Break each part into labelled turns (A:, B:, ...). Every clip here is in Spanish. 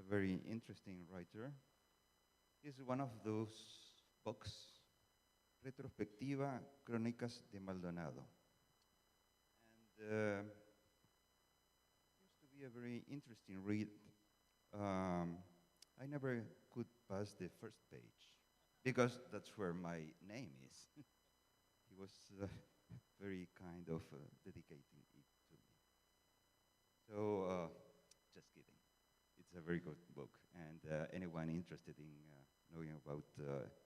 A: very interesting writer. He's one of those books, Retrospectiva Crónicas de Maldonado. And used to be a very interesting read. I never could pass the first page because that's where my name is. He was very kind of dedicating it to me. So, just kidding. It's a very good book, and anyone interested in knowing about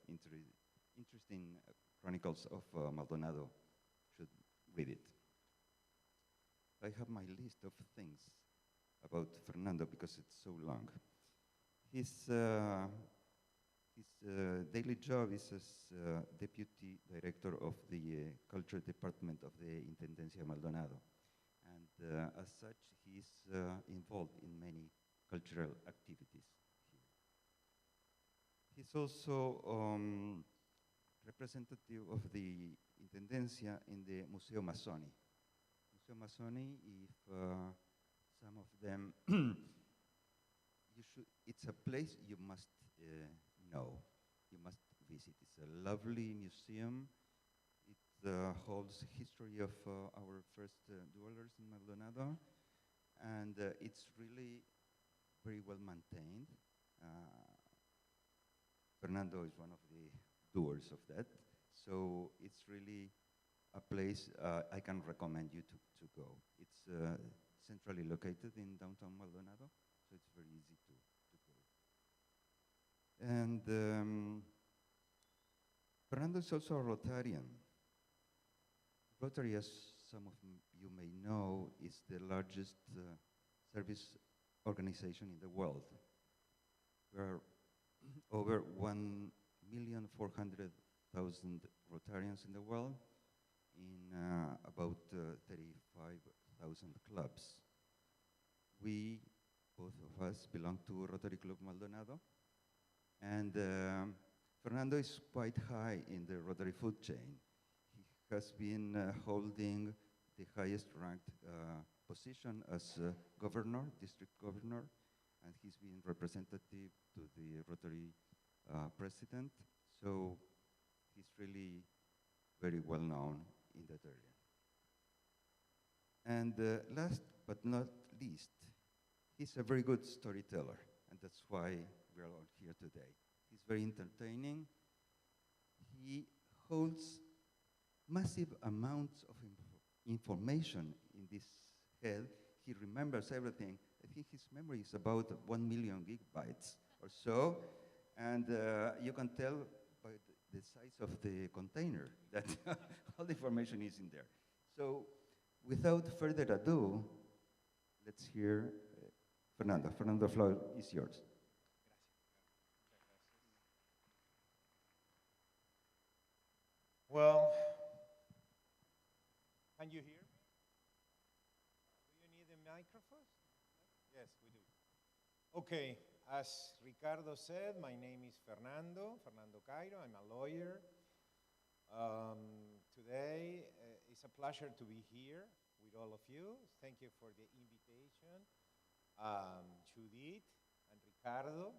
A: interesting chronicles of Maldonado should read it. I have my list of things about Fernando because it's so long. His daily job is as deputy director of the culture department of the Intendencia Maldonado. And as such, he's involved in many cultural activities here. He's also representative of the Intendencia in the Museo Mazzoni. Museo Mazzoni, if some of them, it's a place you must know, you must visit. It's a lovely museum. It holds history of our first dwellers in Maldonado, and it's really very well maintained. Fernando is one of the doers of that, so it's really a place I can recommend you to go. It's centrally located in downtown Maldonado, so it's very easy to go. And Fernando is also a Rotarian. Rotary, as some of you may know, is the largest service organization in the world. There are over 1,400,000 Rotarians in the world in about 35,000 clubs. We, both of us, belong to Rotary Club Maldonado, and Fernando is quite high in the Rotary food chain. He has been holding the highest ranked position as governor, district governor, and he's been representative to the Rotary president, so he's really very well known in that area. And last but not least, he's a very good storyteller, and that's why we're all here today. He's very entertaining. He holds massive amounts of information in this head. He remembers everything. I think his memory is about 1 million gigabytes or so, and you can tell by the size of the container that all the information is in there. So without further ado, let's hear Fernando. Fernando, the floor is yours.
B: Well, can you hear me? Do you need a microphone? Yes, we do. Okay, as Ricardo said, my name is Fernando Cairo. I'm a lawyer. Today, it's a pleasure to be here with all of you. Thank you for the invitation. Judith and Ricardo,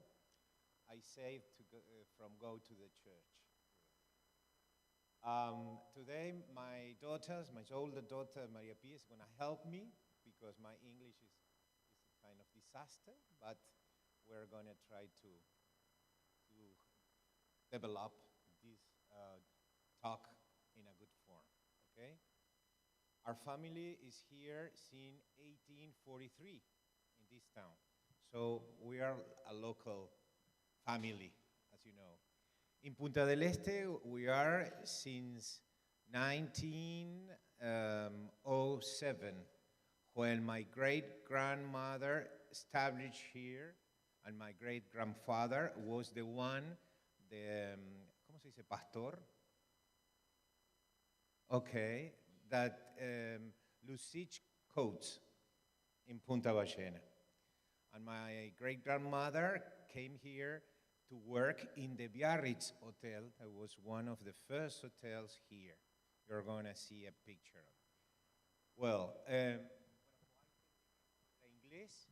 B: I saved from go to the church. Today, my older daughter, Maria Pia, is going to help me because my English is a kind of disaster, but we're going to try to develop this talk in a good form, okay? Our family is here since 1843 in this town, so we are a local family, as you know. In Punta del Este, we are since 1907, when my great-grandmother established here, and my great-grandfather was the one, ¿cómo se dice? Pastor? Okay, that Lucich coats in Punta Ballena. And my great-grandmother came here to work in the Biarritz Hotel. That was one of the first hotels here. You're going to see a picture of it. Well, inglés,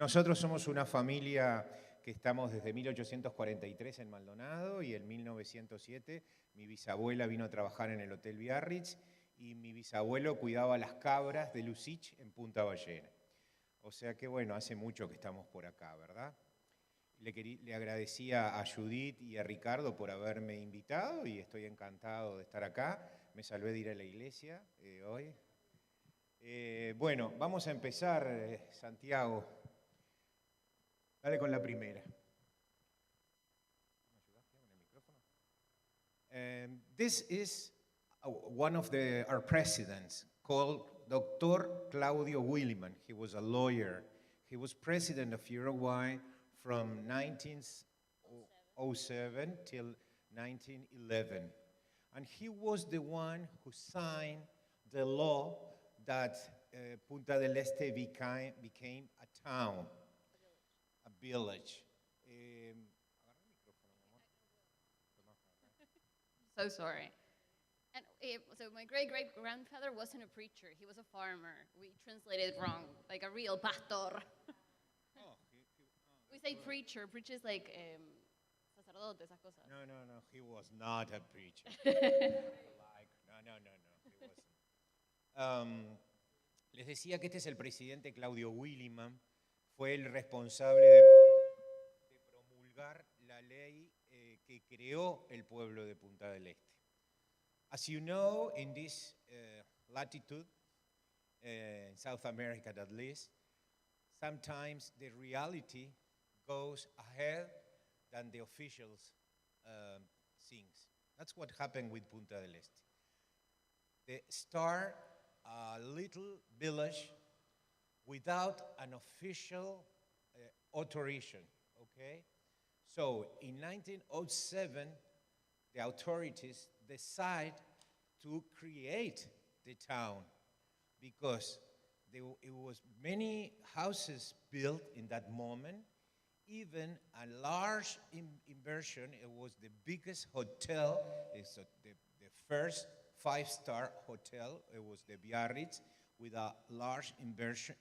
B: Nosotros somos una familia que estamos desde 1843 en Maldonado y en 1907 mi bisabuela vino a trabajar en el Hotel Biarritz y mi bisabuelo cuidaba las cabras de Lucich en Punta Ballena. O sea que bueno, hace mucho que estamos por acá, ¿verdad? Le agradecía a Judith y a Ricardo por haberme invitado y estoy encantado de estar acá. Me salvé de ir a la iglesia hoy. Bueno, vamos a empezar, Santiago. Dale con la primera. This is one of our presidents called Dr. Claudio Williman. He was a lawyer. He was president of Uruguay from 1907 till 1911. And he was the one who signed the law that Punta del Este became a town, a village.
C: So sorry. And so my great-great-grandfather wasn't a preacher. He was a farmer. We translated it wrong, like a real pastor. We say preacher. Preacher is like sacerdote, esas cosas.
B: No, he was not a preacher. No, he wasn't. Les decía que este es el presidente Claudio Williman. Fue el responsable de promulgar la ley que creó el pueblo de Punta del Este. As you know, in this latitude, in South America at least, sometimes the reality goes ahead than the officials things. That's what happened with Punta del Este. They start a little village without an official authorization, okay? So in 1907, the authorities decide to create the town because it was many houses built in that moment, even a large inversion. It was the biggest hotel, it's the first five-star hotel. It was the Biarritz with a large investment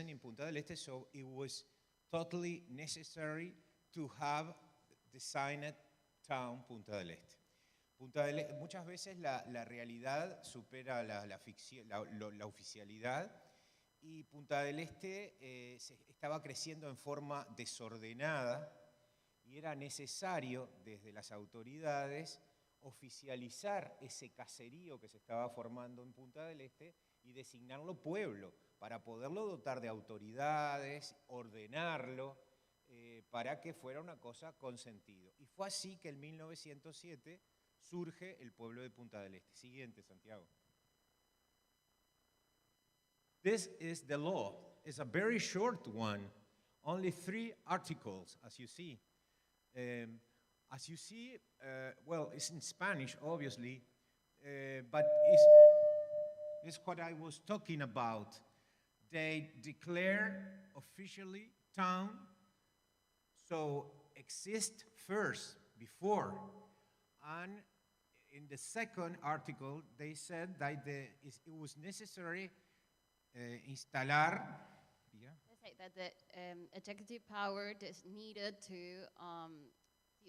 B: in Punta del Este, so it was totally necessary to have designed town Punta del Este. Muchas veces la realidad supera la oficialidad y Punta del Este estaba creciendo en forma desordenada y era necesario desde las autoridades oficializar ese caserío que se estaba formando en Punta del Este y designarlo pueblo para poderlo dotar de autoridades, ordenarlo, para que fuera una cosa con sentido. Y fue así que en 1907 surge el pueblo de Punta del Este. Siguiente, Santiago. This is the law. It's a very short one, only 3 articles, as you see. Well, it's in Spanish, obviously, but it's what I was talking about. They declare officially town, so exist first, before. And in the second article, they said that it was necessary instalar. Yeah?
C: They say that the executive power is needed to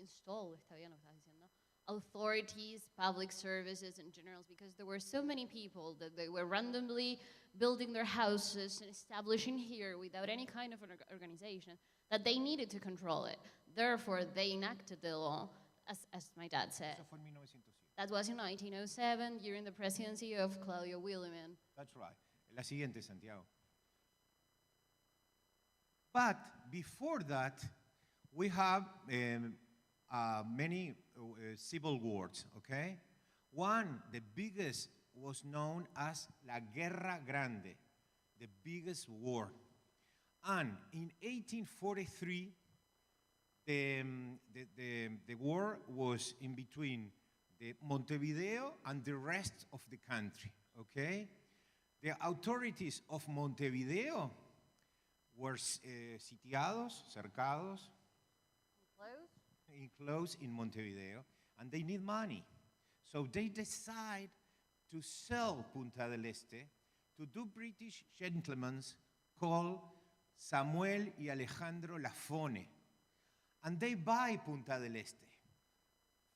C: install, está bien lo que estás diciendo, authorities, public services in general, because there were so many people that they were randomly building their houses and establishing here without any kind of an organization, that they needed to control it. Therefore, they enacted the law, as my dad said.
B: Eso fue en 1907.
C: That was in 1907 during the presidency of Claudio Williman.
B: That's right. La siguiente, Santiago. But before that, we have many civil wars, okay? One, the biggest, was known as La Guerra Grande, the biggest war. And in 1843, the war was in between the Montevideo and the rest of the country, okay? The authorities of Montevideo were sitiados, cercados, enclosed in Montevideo, and they need money. So they decide to sell Punta del Este to 2 British gentlemen called Samuel y Alejandro Lafone. And they buy Punta del Este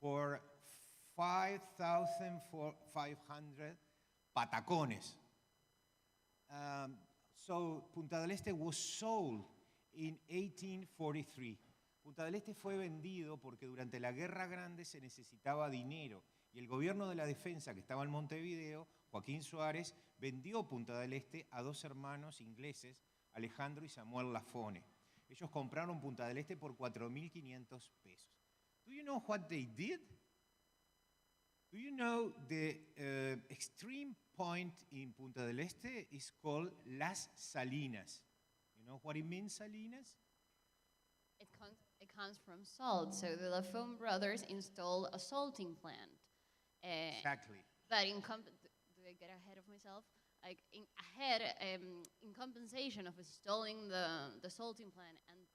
B: for 5,500 patacones. So Punta del Este was sold in 1843. Punta del Este fue vendido porque durante la Guerra Grande se necesitaba dinero y el gobierno de la defensa que estaba en Montevideo, Joaquín Suárez, vendió Punta del Este a dos hermanos ingleses, Alejandro y Samuel Lafone. Ellos compraron Punta del Este por 4.500 pesos. Do you know what they did? Do you know the extreme point in Punta del Este is called Las Salinas? You know what it means, Salinas?
C: It comes from salt. So the Lafone brothers installed a salting plant.
B: Exactly.
C: But do I get ahead of myself? Like in compensation of installing the salting plant and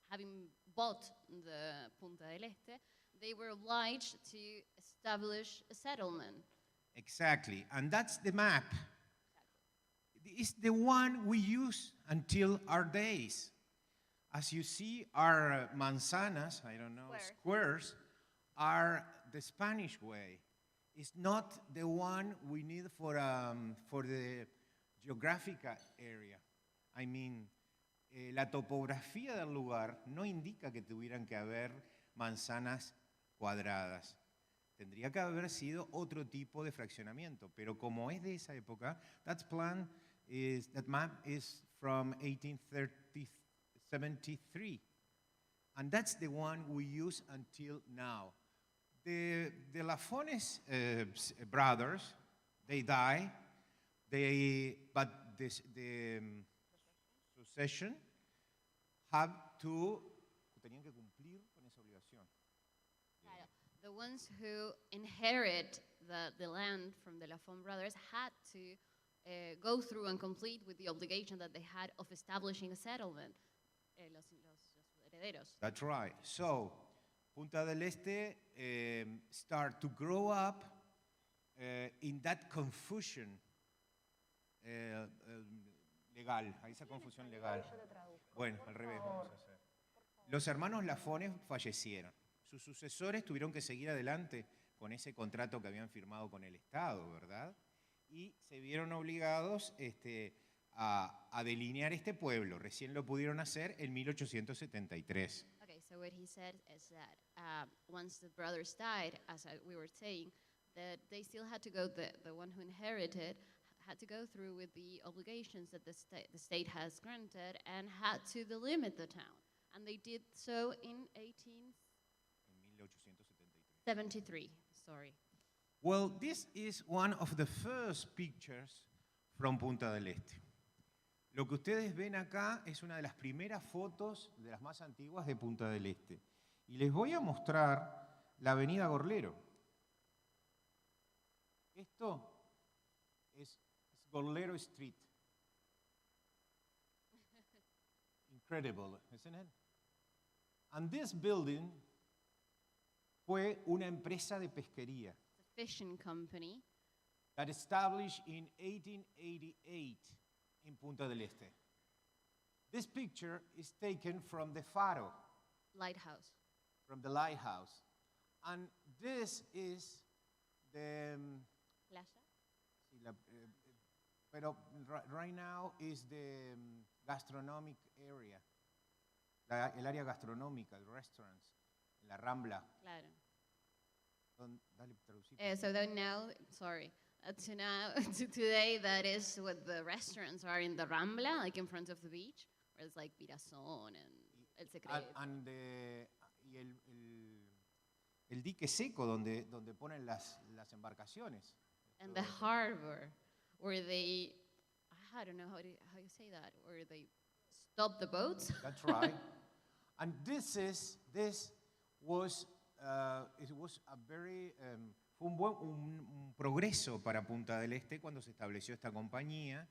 C: having bought the Punta del Este, they were obliged to establish a settlement.
B: Exactly, and that's the map. It's the one we use until our days. As you see, our manzanas, I don't know, squares, are the Spanish way. It's not the one we need for the geographical area. I mean, la topografía del lugar no indica que tuvieran que haber manzanas cuadradas. Tendría que haber sido otro tipo de fraccionamiento, pero como es de esa época, that map is from 1873, and that's the one we use until now. The Lafones brothers, they die, but the succession tenían que cumplir con esa obligación.
C: The ones who inherit the land from the Lafone brothers had to go through and complete with the obligation that they had of establishing a settlement. Los herederos.
B: That's right. So, Punta del Este start to grow up in that confusion legal, a esa confusión legal. Bueno, al revés vamos a hacer. Los hermanos Lafone fallecieron. Sus sucesores tuvieron que seguir adelante con ese contrato que habían firmado con el Estado, ¿verdad? Y se vieron obligados a delinear este pueblo. Recién lo pudieron hacer en 1873.
C: Okay, so what he said is that once the brothers died, as we were saying, that they still had to go, the one who inherited had to go through with the obligations that the state has granted and had to delimit the town. And they did so in 1873. Sorry.
B: Well, this is one of the first pictures from Punta del Este. Lo que ustedes ven acá es una de las primeras fotos de las más antiguas de Punta del Este. Y les voy a mostrar la avenida Gorlero. Esto es Gorlero Street. Incredible, isn't it? And this building fue una empresa de pesquería.
C: The fishing company.
B: That established in 1888 in Punta del Este. This picture is taken from the Faro.
C: Lighthouse.
B: From the lighthouse. And this is the...
C: Plaza?
B: Sí, pero right now is the gastronomic area. El área gastronómica, the restaurants, la Rambla.
C: Claro.
B: Dale, traducir.
C: So then now, sorry, today that is what the restaurants are in the Rambla, like in front of the beach, where it's like Pirazón and El Secreto.
B: Y el dique seco donde ponen las embarcaciones.
C: And the harbor, where they, I don't know how you say that, where they stop the boats.
B: That's right. And it was a very fue un progreso para Punta del Este cuando se estableció esta compañía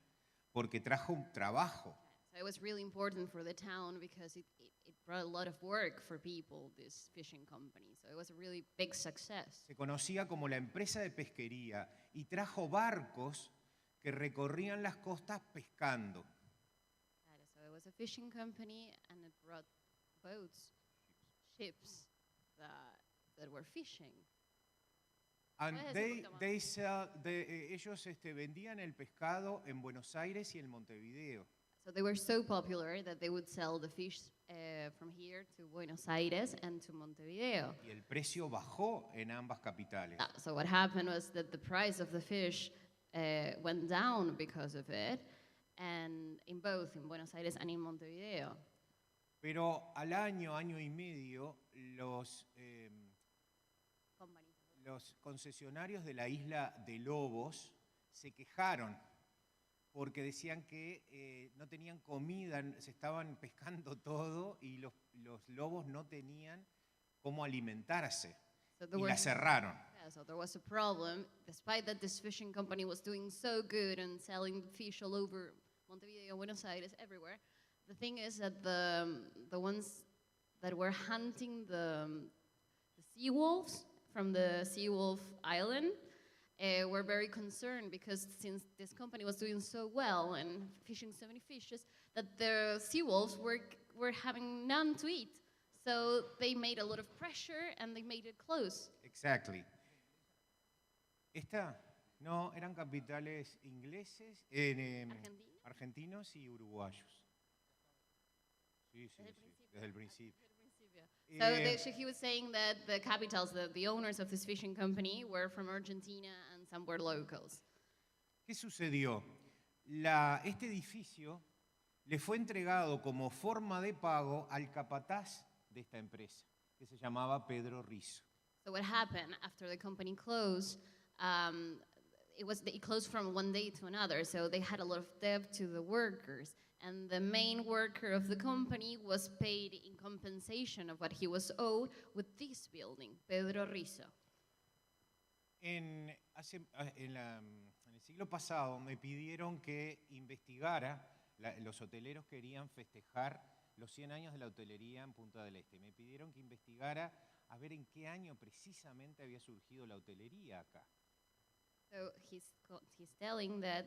B: porque trajo un trabajo.
C: So it was really important for the town because it brought a lot of work for people, this fishing company. So it was a really big success.
B: Se conocía como la empresa de pesquería y trajo barcos que recorrían las costas pescando.
C: was a fishing company, and it brought boats, ships that were fishing.
B: And
C: Puedes decir un poquito más.
B: they sell, ellos vendían el pescado en Buenos Aires y en Montevideo.
C: So they were so popular that they would sell the fish from here to Buenos Aires and to Montevideo.
B: Y el precio bajó en ambas capitales.
C: So what happened was that the price of the fish went down because of it, and in both in Buenos Aires and in Montevideo.
B: Pero al año y medio, los concesionarios de la isla de Lobos se quejaron porque decían que no tenían comida, se estaban pescando todo y los lobos no tenían cómo alimentarse.
C: So there
B: Y
C: were-
B: la cerraron.
C: Yeah, so there was a problem, despite that this fishing company was doing so good and selling fish all over Montevideo, Buenos Aires, everywhere. The thing is that the ones that were hunting the sea wolves from the sea wolf island were very concerned because since this company was doing so well and fishing so many fishes, that the sea wolves were having none to eat. So they made a lot of pressure and they made it close.
B: Exactly. No, eran capitales ingleses,
C: ¿Argentina?
B: argentinos y uruguayos. Sí,
C: Desde el
B: sí,
C: principio.
B: desde el principio.
C: So
B: Eh,
C: he was saying that the capitals, the owners of this fishing company, were from Argentina and some were locals.
B: ¿Qué sucedió? Este edificio le fue entregado como forma de pago al capataz de esta empresa, que se llamaba Pedro Rizzo.
C: So what happened after the company closed? It closed from one day to another. So they had a lot of debt to the workers, and the main worker of the company was paid in compensation of what he was owed with this building, Pedro Rizzo.
B: En el siglo pasado me pidieron que investigara, los hoteleros querían festejar los 100 años de la hotelería en Punta del Este. Me pidieron que investigara a ver en qué año precisamente había surgido la hotelería acá.
C: So he's telling that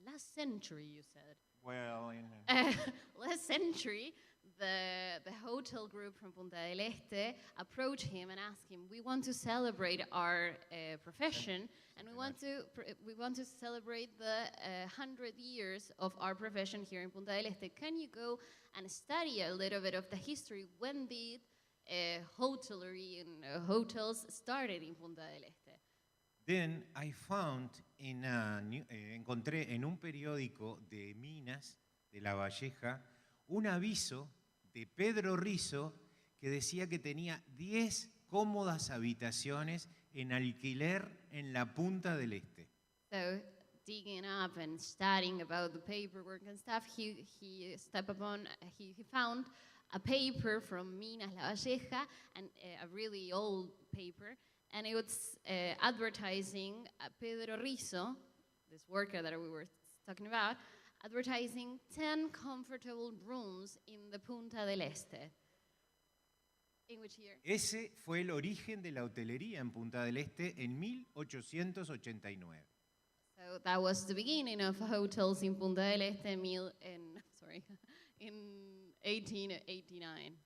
C: last century, you said.
B: Well,
C: Last century, the hotel group from Punta del Este approached him and asked him, "We want to celebrate our profession, and we want to celebrate the 100 years of our profession here in Punta del Este. Can you go and study a little bit of the history? When did hotelry and hotels started in Punta del Este?"
B: Then I found encontré en un periódico de Minas, de La Valleja, un aviso de Pedro Rizzo que decía que tenía 10 cómodas habitaciones en alquiler en la Punta del Este.
C: So digging up and studying about the paperwork and stuff, he found a paper from Minas La Valleja, and a really old paper, and it was advertising Pedro Rizzo, this worker that we were talking about, advertising 10 comfortable rooms in the Punta del Este. In which year?
B: Ese fue el origen de la hotelería en Punta del Este en 1889.
C: So that was the beginning of hotels in Punta del Este in 1889.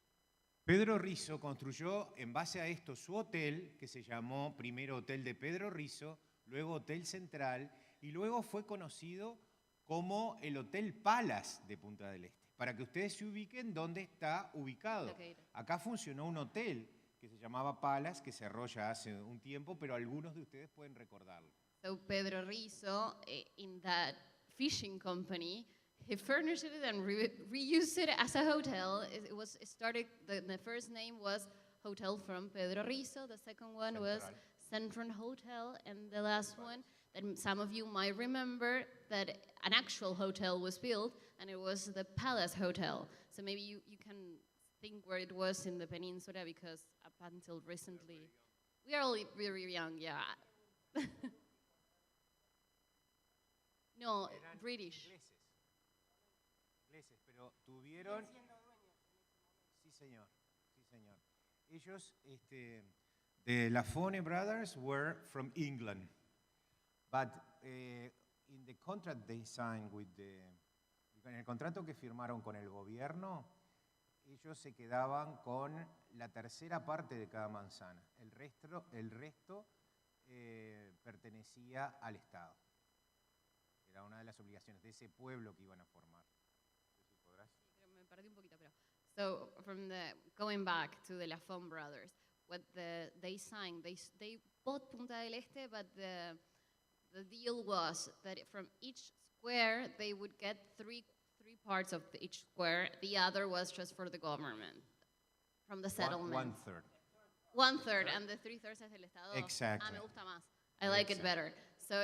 B: Pedro Rizzo construyó en base a esto su hotel, que se llamó primero Hotel de Pedro Rizzo, luego Hotel Central, y luego fue conocido como el Hotel Palace de Punta del Este, para que ustedes se ubiquen dónde está ubicado.
C: Located.
B: Acá funcionó un hotel que se llamaba Palace, que cerró ya hace un tiempo, pero algunos de ustedes pueden recordarlo.
C: So Pedro Rizzo, in that fishing company, he furnished it and reused it as a hotel. It started. The first name was Hotel from Pedro Rizzo. The second one was Central Hotel, and the last one that some of you might remember that an actual hotel was built, and it was the Palace Hotel. So maybe you can think where it was in the peninsula, because up until recently, we are all very young, yeah. No,
B: Eran
C: British.
B: ingleses, pero tuvieron... Sí, señor, sí, señor. Ellos, the Lafone brothers were from England, but in the contract they signed with en el contrato que firmaron con el gobierno, ellos se quedaban con la tercera parte de cada manzana. El resto pertenecía al Estado. Era una de las obligaciones de ese pueblo que iban a formar. No sé si podrás.
C: Sí, creo que me perdí un poquito, pero so from the going back to the Lafon brothers, what they signed, they bought Punta del Este, but the deal was that from each square they would get three parts of each square. The other was just for the government from the settlement.
B: One third.
C: One third, and the 3/3 es del Estado.
B: Exactly.
C: Ah, me gusta más. I like it better. So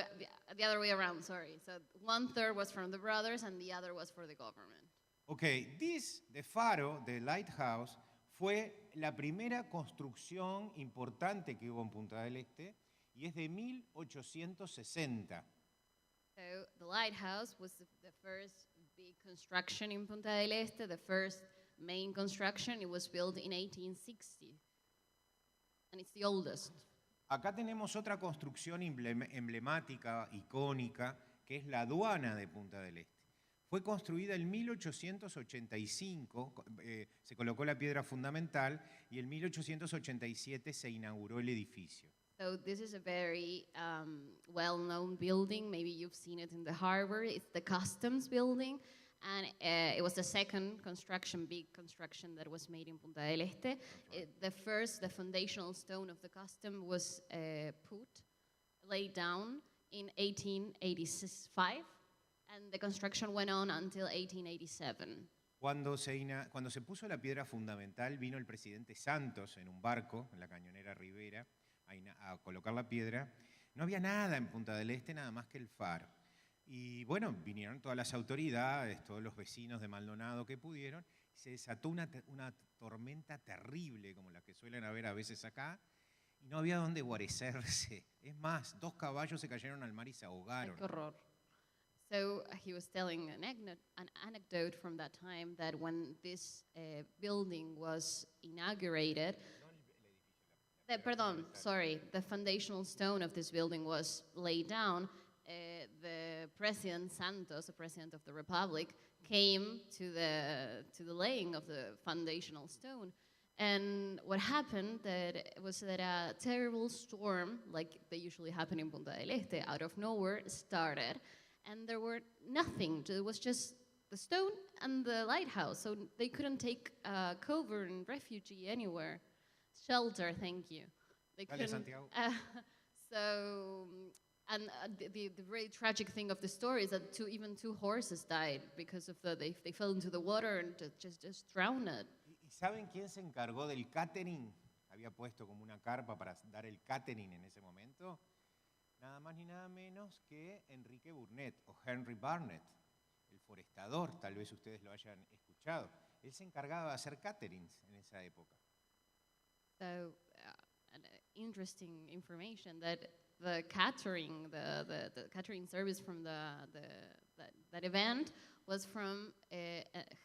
C: the other way around, sorry. So 1/3 was from the brothers and the other was for the government.
B: Okay, the faro, the lighthouse, fue la primera construcción importante que hubo en Punta del Este y es de 1860.
C: So the lighthouse was the first big construction in Punta del Este, the first main construction. It was built in 1860, and it's the oldest.
B: Acá tenemos otra construcción emblemática, icónica, que es la aduana de Punta del Este. Fue construida en 1885, se colocó la piedra fundamental y en 1887 se inauguró el edificio.
C: So this is a very well-known building. Maybe you've seen it in the harbor. It's the customs building, and it was the second construction, big construction that was made in Punta del Este. The foundational stone of the custom was laid down in 1885, and the construction went on until 1887.
B: Cuando se puso la piedra fundamental, vino el presidente Santos en un barco, en la cañonera Rivera, a colocar la piedra. No había nada en Punta del Este, nada más que el faro. Y bueno, vinieron todas las autoridades, todos los vecinos de Maldonado que pudieron. Se desató una tormenta terrible, como la que suelen haber a veces acá, y no había dónde guarecerse. Es más, 2 caballos se cayeron al mar y se ahogaron.
C: Qué horror. So he was telling an anecdote from that time that when this building was inaugurated, the foundational stone of this building was laid down. The President Santos, the President of the Republic, came to the laying of the foundational stone. And what happened was that a terrible storm, like they usually happen in Punta del Este, out of nowhere, started. And there were nothing. It was just the stone and the lighthouse. So they couldn't take cover and refugee anywhere. Shelter, thank you. They
B: Dale,
C: couldn't.
B: Santiago.
C: The very tragic thing of the story is that even two horses died because of they fell into the water and just drowned.
B: ¿Y saben quién se encargó del catering? Había puesto como una carpa para dar el catering en ese momento. Nada más ni nada menos que Enrique Burnett o Henry Barnett, el forestador, tal vez ustedes lo hayan escuchado. Él se encargaba de hacer caterings en esa época.
C: So, interesting information that the catering, the catering service from that event was from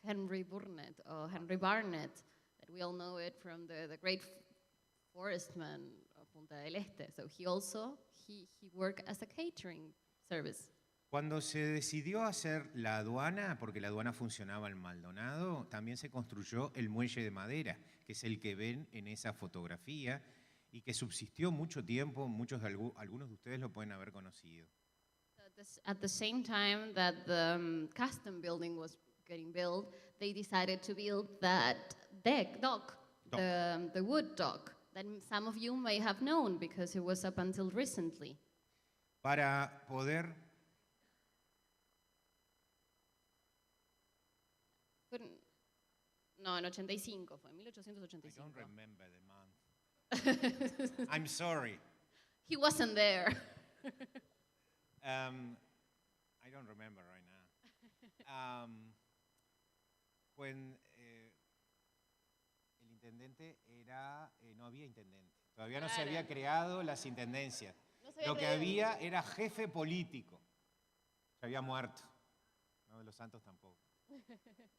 C: Henry Burnett or Henry Barnett, that we all know it from the great forestman of Punta del Este. So he worked as a catering service.
B: Cuando se decidió hacer la aduana, porque la aduana funcionaba en Maldonado, también se construyó el muelle de madera, que es el que ven en esa fotografía y que subsistió mucho tiempo. Algunos de ustedes lo pueden haber conocido.
C: So at the same time that the custom building was getting built, they decided to build that dock. The wood dock that some of you may have known because it was up until recently.
B: Para poder...
C: No, en 85 fue, en 1885.
B: I don't remember the month. I'm sorry.
C: He wasn't there.
B: I don't remember right now. When el intendente no había intendente. Todavía no se había creado las intendencias. Lo que había era jefe político. Se había muerto. No, de los Santos tampoco.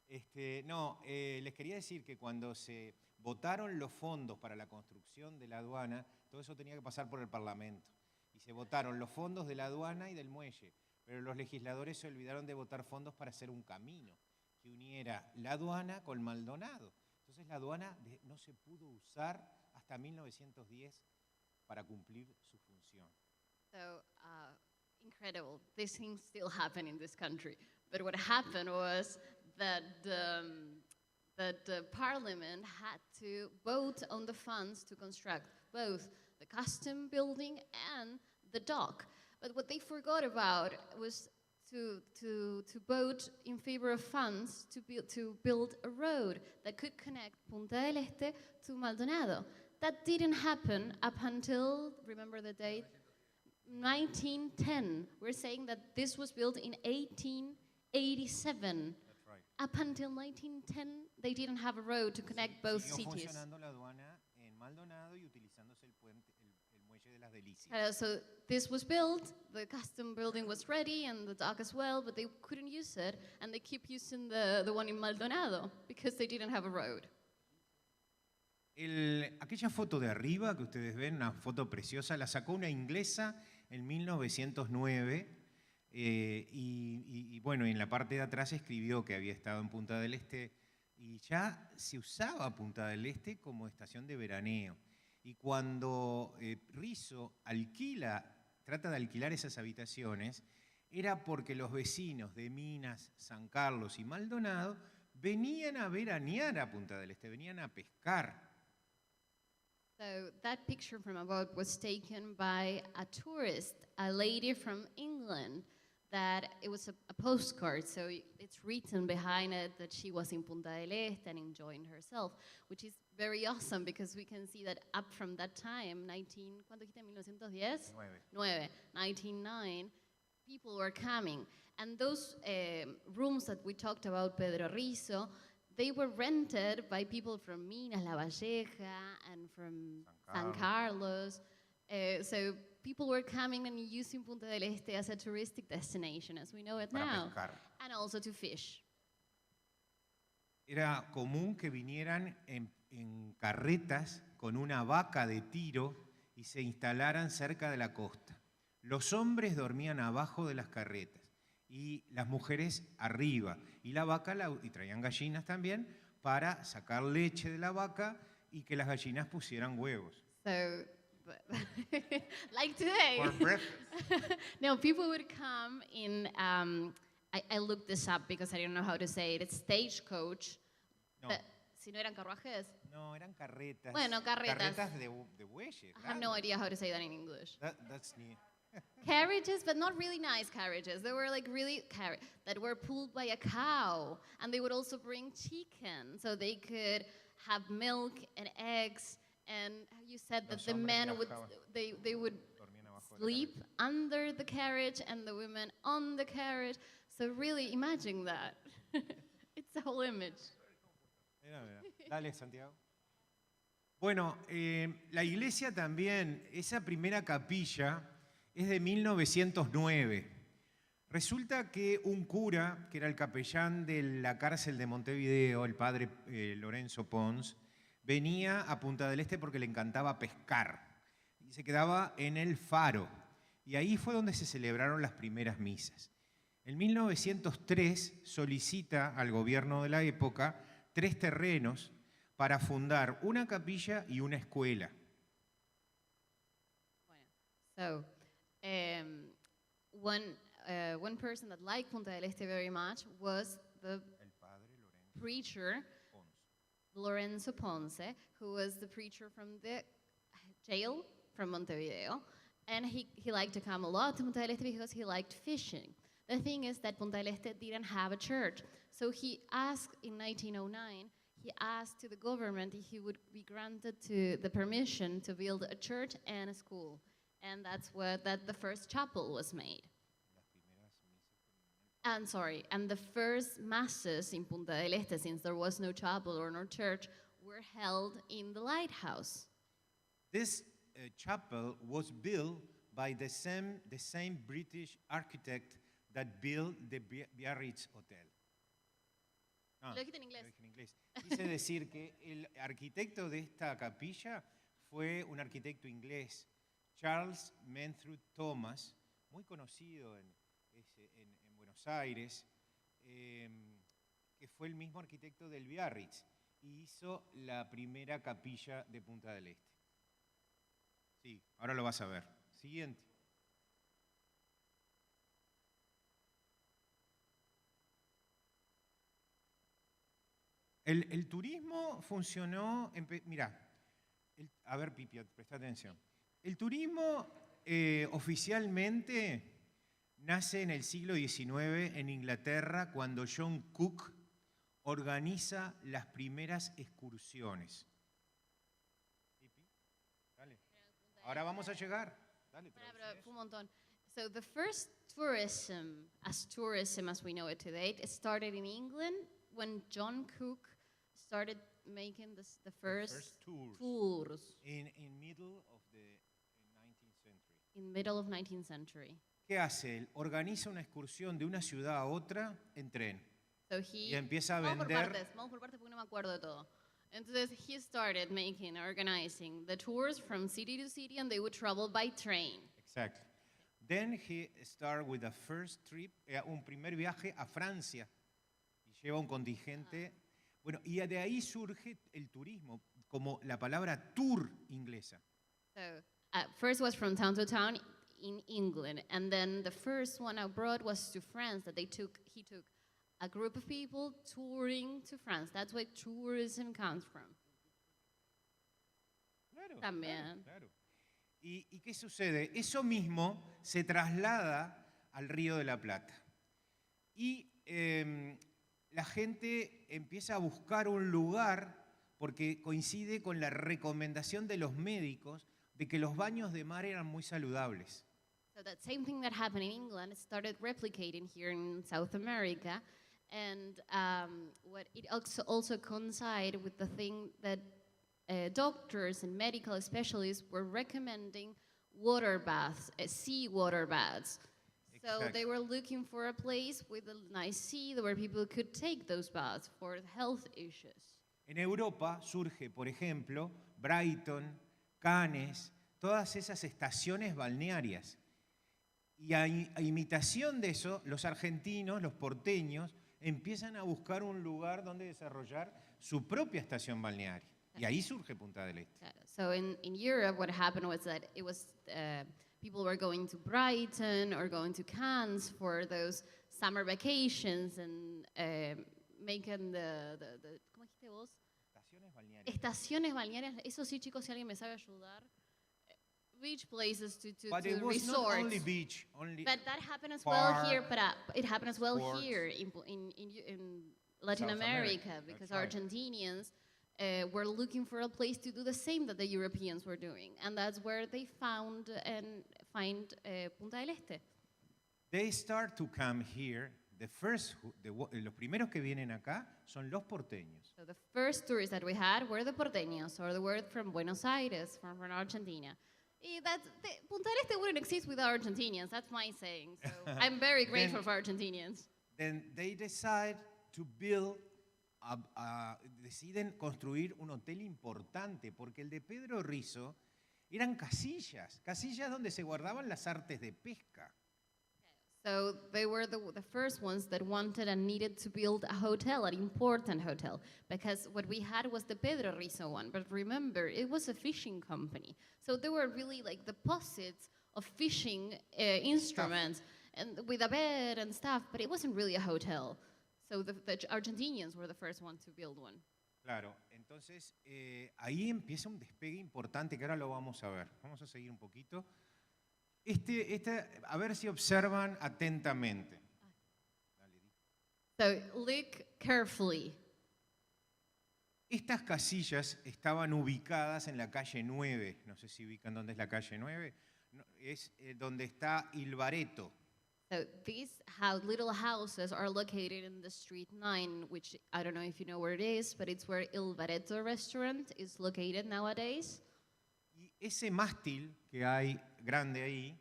B: Les quería decir que cuando se votaron los fondos para la construcción de la aduana, todo eso tenía que pasar por el Parlamento. Y se votaron los fondos de la aduana y del muelle. pero los legisladores se olvidaron de votar fondos para hacer un camino que uniera la aduana con Maldonado. Entonces la aduana no se pudo usar hasta 1910 para cumplir su función.
C: So, incredible. These things still happen in this country. But what happened was that the parliament had to vote on the funds to construct both the custom building and the dock. But what they forgot about was to vote in favor of funds to build a road that could connect Punta del Este to Maldonado. That didn't happen up until, remember the date? 1910. We're saying that this was built in 1887.
B: That's right.
C: Up until 1910, they didn't have a road to connect both
B: Siguió
C: cities.
B: funcionando la aduana en Maldonado y utilizándose el muelle de las Delicias.
C: So this was built, the custom building was ready, and the dock as well, but they couldn't use it, and they keep using the one in Maldonado because they didn't have a road.
B: Aquella foto de arriba que ustedes ven, una foto preciosa, la sacó una inglesa en 1909 y bueno, en la parte de atrás escribió que había estado en Punta del Este y ya se usaba Punta del Este como estación de veraneo. Y cuando Rizzo trata de alquilar esas habitaciones, era porque los vecinos de Minas, San Carlos y Maldonado venían a veranear a Punta del Este, venían a pescar.
C: So that picture from above was taken by a tourist, a lady from England, that it was a postcard, so it's written behind it that she was in Punta del Este and enjoying herself, which is very awesome because we can see that up from that time, ¿cuándo dijiste? 1910? 1909, people were coming. And those rooms that we talked about, Pedro Rizzo, they were rented by people from Minas, La Valleja, and from San Carlos. So people were coming and using Punta del Este as a touristic destination, as we know it now, and also to fish.
B: Era común que vinieran en carretas con una vaca de tiro y se instalaran cerca de la costa. Los hombres dormían abajo de las carretas y las mujeres arriba. Y la vaca, y traían gallinas también, para sacar leche de la vaca y que las gallinas pusieran huevos.
C: So, like today.
B: For breakfast.
C: No, people would come in, I looked this up because I didn't know how to say it. It's stagecoach.
B: No.
C: Si no eran carruajes?
B: No, eran carretas.
C: Bueno, carretas.
B: Carretas de bueyes.
C: I have no idea how to say that in English.
B: That's neat.
C: Carriages, but not really nice carriages. They were like really that were pulled by a cow, and they would also bring chicken, so they could have milk and eggs. And you said that the men would they would sleep under the carriage and the women on the carriage. So really, imagine that. It's a whole image.
B: Mira. Dale, Santiago. Bueno, la iglesia también, esa primera capilla es de 1909. Resulta que un cura, que era el capellán de la cárcel de Montevideo, el padre Lorenzo Pons, venía a Punta del Este porque le encantaba pescar y se quedaba en el faro. Y ahí fue donde se celebraron las primeras misas. En 1903 solicita al gobierno de la época 3 terrenos para fundar una capilla y una escuela.
C: So, one person that liked Punta del Este very much was the preacher Lorenzo Ponce, who was the preacher from the jail from Montevideo, and he liked to come a lot to Punta del Este because he liked fishing. The thing is that Punta del Este didn't have a church, so he asked in 1909, he asked to the government if he would be granted to the permission to build a church and a school. And that's where the first chapel was made. And the first masses in Punta del Este, since there was no chapel or no church, were held in the lighthouse.
B: This chapel was built by the same British architect that built the Biarritz Hotel.
C: Lo dijiste en inglés.
B: Quise decir que el arquitecto de esta capilla fue un arquitecto inglés, Charles Menthrude Thomas, muy conocido en Buenos Aires, que fue el mismo arquitecto del Biarritz y hizo la primera capilla de Punta del Este. Sí, ahora lo vas a ver. Siguiente. El turismo funcionó, mirá, a ver, Pipi, presta atención. El turismo oficialmente nace en el siglo XIX en Inglaterra cuando John Cook organiza las primeras excursiones. Pipi, dale. Ahora vamos a llegar. Dale,
C: Fue un montón. So the first tourism as we know it today, it started in England when John Cook started making the first tours.
B: In middle of the 19th century.
C: In middle of 19th century.
B: ¿Qué hace él? Organiza una excursión de una ciudad a otra en tren.
C: So
B: Y empieza a vender.
C: Vamos por partes porque no me acuerdo de todo. Entonces he started organizing the tours from city to city and they would travel by train.
B: Exactly. Then he started with the first trip, un primer viaje a Francia. Y lleva un contingente. Bueno, y de ahí surge el turismo, como la palabra tour inglesa.
C: So first was from town to town in England, and then the first one abroad was to France that he took a group of people touring to France. That's where tourism comes from.
B: Claro,
C: También.
B: claro. ¿Y qué sucede? Eso mismo se traslada al Río de la Plata. Y la gente empieza a buscar un lugar porque coincide con la recomendación de los médicos de que los baños de mar eran muy saludables.
C: So that same thing that happened in England started replicating here in South America, and what it also coincided with the thing that doctors and medical specialists were recommending water baths, sea water baths. So
B: Exacto.
C: they were looking for a place with a nice sea where people could take those baths for health issues.
B: En Europa surge, por ejemplo, Brighton, Cannes, todas esas estaciones balnearias. Y a imitación de eso, los argentinos, los porteños, empiezan a buscar un lugar donde desarrollar su propia estación balnearia. Y ahí surge Punta del Este.
C: So in Europe, what happened was that it was people were going to Brighton or going to Cannes for those summer vacations and making the ¿cómo dijiste vos?
B: Estaciones balnearias.
C: Estaciones balnearias. Eso sí, chicos, si alguien me sabe ayudar. Beach places to
B: But it was
C: resorts.
B: not only beach, only
C: But that happened as
B: park,
C: well here. But it happened as well
B: sports.
C: here in Latin
B: South
C: America,
B: America,
C: because
B: that's right.
C: Argentinians were looking for a place to do the same that the Europeans were doing, and that's where they find Punta del Este.
B: They start to come here. Los primeros que vienen acá son los porteños.
C: So the first tourists that we had were the porteños, or the word from Buenos Aires, from Argentina. Punta del Este wouldn't exist without Argentinians. That's my saying. So I'm very grateful for Argentinians.
B: Then they decide to build, deciden construir un hotel importante, porque el de Pedro Rizo eran casillas donde se guardaban las artes de pesca.
C: So they were the first ones that wanted and needed to build a hotel, an important hotel, because what we had was the Pedro Rizo one. But remember, it was a fishing company. So there were really like deposits of fishing instruments and with a bed and stuff, but it wasn't really a hotel. So the Argentinians were the first ones to build one.
B: Claro, entonces ahí empieza un despegue importante que ahora lo vamos a ver. Vamos a seguir un poquito. A ver si observan atentamente.
C: So look carefully.
B: Estas casillas estaban ubicadas en la calle 9. No sé si ubican dónde es la calle 9. Es donde está Il Bareto.
C: So these little houses are located in the street 9, which I don't know if you know where it is, but it's where Il Bareto restaurant is located nowadays.
B: Y ese mástil que hay grande ahí,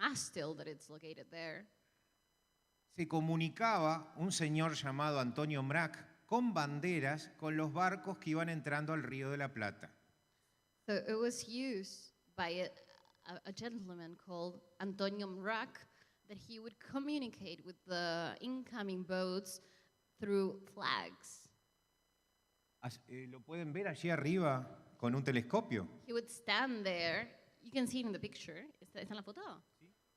C: Mástil that it's located there.
B: se comunicaba un señor llamado Antonio Mrac con banderas con los barcos que iban entrando al Río de la Plata.
C: So it was used by a gentleman called Antonio Mrac that he would communicate with the incoming boats through flags.
B: Lo pueden ver allí arriba con un telescopio.
C: He would stand there. You can see it in the picture. ¿Está en la foto?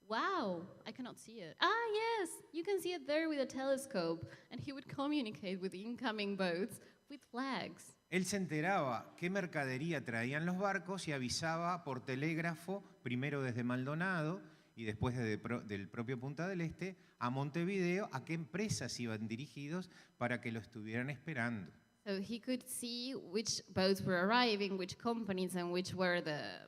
C: Wow, I cannot see it. Ah, yes, you can see it there with a telescope. And he would communicate with the incoming boats with flags.
B: Él se enteraba qué mercadería traían los barcos y avisaba por telégrafo, primero desde Maldonado y después del propio Punta del Este, a Montevideo, a qué empresas iban dirigidos para que lo estuvieran esperando.
C: So he could see which boats were arriving, which companies, and which were the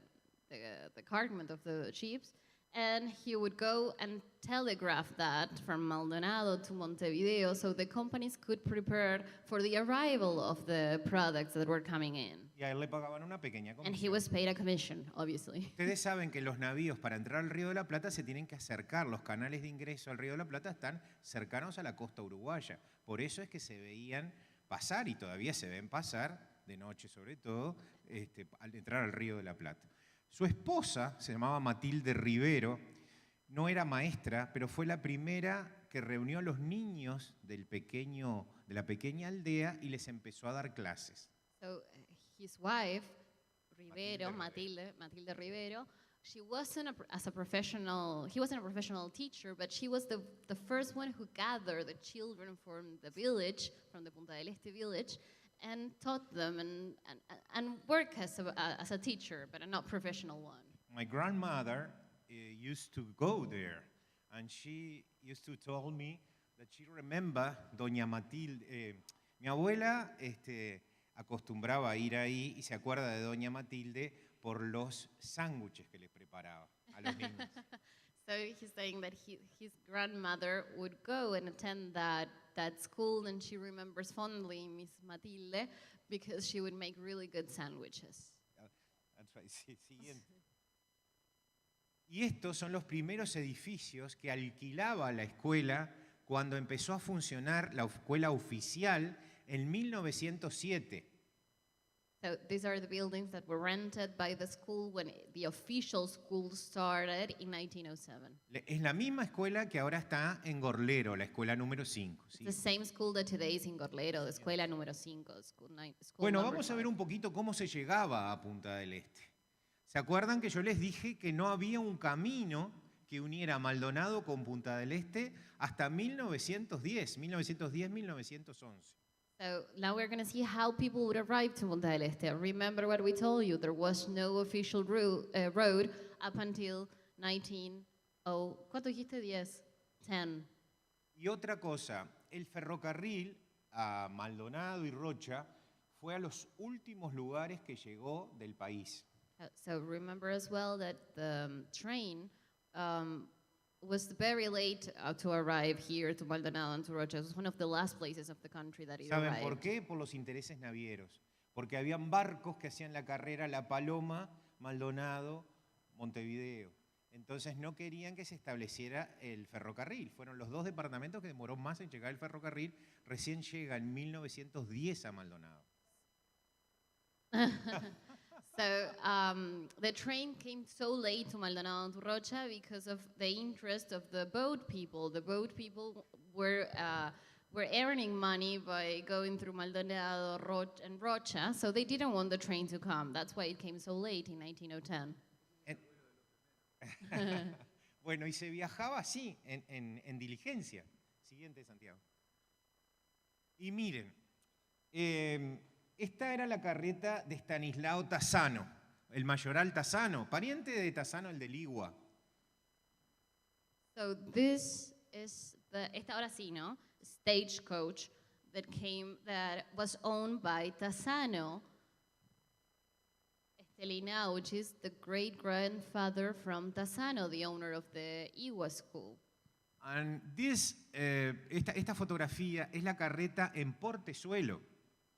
C: cartment of the ships. And he would go and telegraph that from Maldonado to Montevideo so the companies could prepare for the arrival of the products that were coming in.
B: Y a él le pagaban una pequeña
C: And he
B: comisión.
C: was paid a commission, obviously.
B: Ustedes saben que los navíos para entrar al Río de la Plata se tienen que acercar. Los canales de ingreso al Río de la Plata están cercanos a la costa uruguaya. Por eso es que se veían pasar, y todavía se ven pasar, de noche sobre todo, al entrar al Río de la Plata. Su esposa, se llamaba Matilde Rivero, no era maestra, pero fue la primera que reunió a los niños de la pequeña aldea y les empezó a dar clases.
C: So his wife, Rivero, Matilde Rivero, he wasn't a professional teacher, but she was the first one who gathered the children from the village, from the Punta del Este village, and taught them and worked as a teacher, but a not professional one.
B: My grandmother used to go there, and she used to tell me that she remember Doña Matilde. Mi abuela acostumbraba a ir ahí y se acuerda de Doña Matilde por los sándwiches que le preparaba a los niños.
C: So he's saying that his grandmother would go and attend that school, and she remembers fondly Miss Matilde because she would make really good sandwiches.
B: That's right. Siguiente. Y estos son los primeros edificios que alquilaba la escuela cuando empezó a funcionar la escuela oficial en 1907.
C: So these are the buildings that were rented by the school when the official school started in 1907.
B: Es la misma escuela que ahora está en Gorlero, la escuela número 5. ¿sí?
C: The same school that today is in Gorlero, the escuela número 5.
B: Bueno, vamos a ver un poquito cómo se llegaba a Punta del Este. ¿Se acuerdan que yo les dije que no había un camino que uniera Maldonado con Punta del Este hasta 1910-1911?
C: So now we're going to see how people would arrive to Punta del Este. Remember what we told you, there was no official road up until 19... ¿Cuánto dijiste? 10.
B: Y otra cosa, el ferrocarril a Maldonado y Rocha fue a los últimos lugares que llegó del país.
C: So remember as well that the train was very late to arrive here to Maldonado and to Rocha. It was one of the last places of the country that it
B: ¿Saben
C: arrived.
B: por qué? Por los intereses navieros. Porque habían barcos que hacían la carrera La Paloma, Maldonado, Montevideo. Entonces no querían que se estableciera el ferrocarril. Fueron los dos departamentos que demoró más en llegar el ferrocarril. Recién llega en 1910 a Maldonado.
C: So the train came so late to Maldonado and to Rocha because of the interest of the boat people. The boat people were earning money by going through Maldonado and Rocha, so they didn't want the train to come. That's why it came so late in 1910.
B: Bueno, y se viajaba así, en diligencia. Siguiente, Santiago. Y miren, esta era la carreta de Estanislao Tassano, el mayoral Tassano, pariente de Tassano el de Ligua.
C: So this is ahora sí, ¿no? Stagecoach that was owned by Tassano Estelina, which is the great-grandfather from Tassano, the owner of the Igua School.
B: And esta fotografía es la carreta en Portezuelo,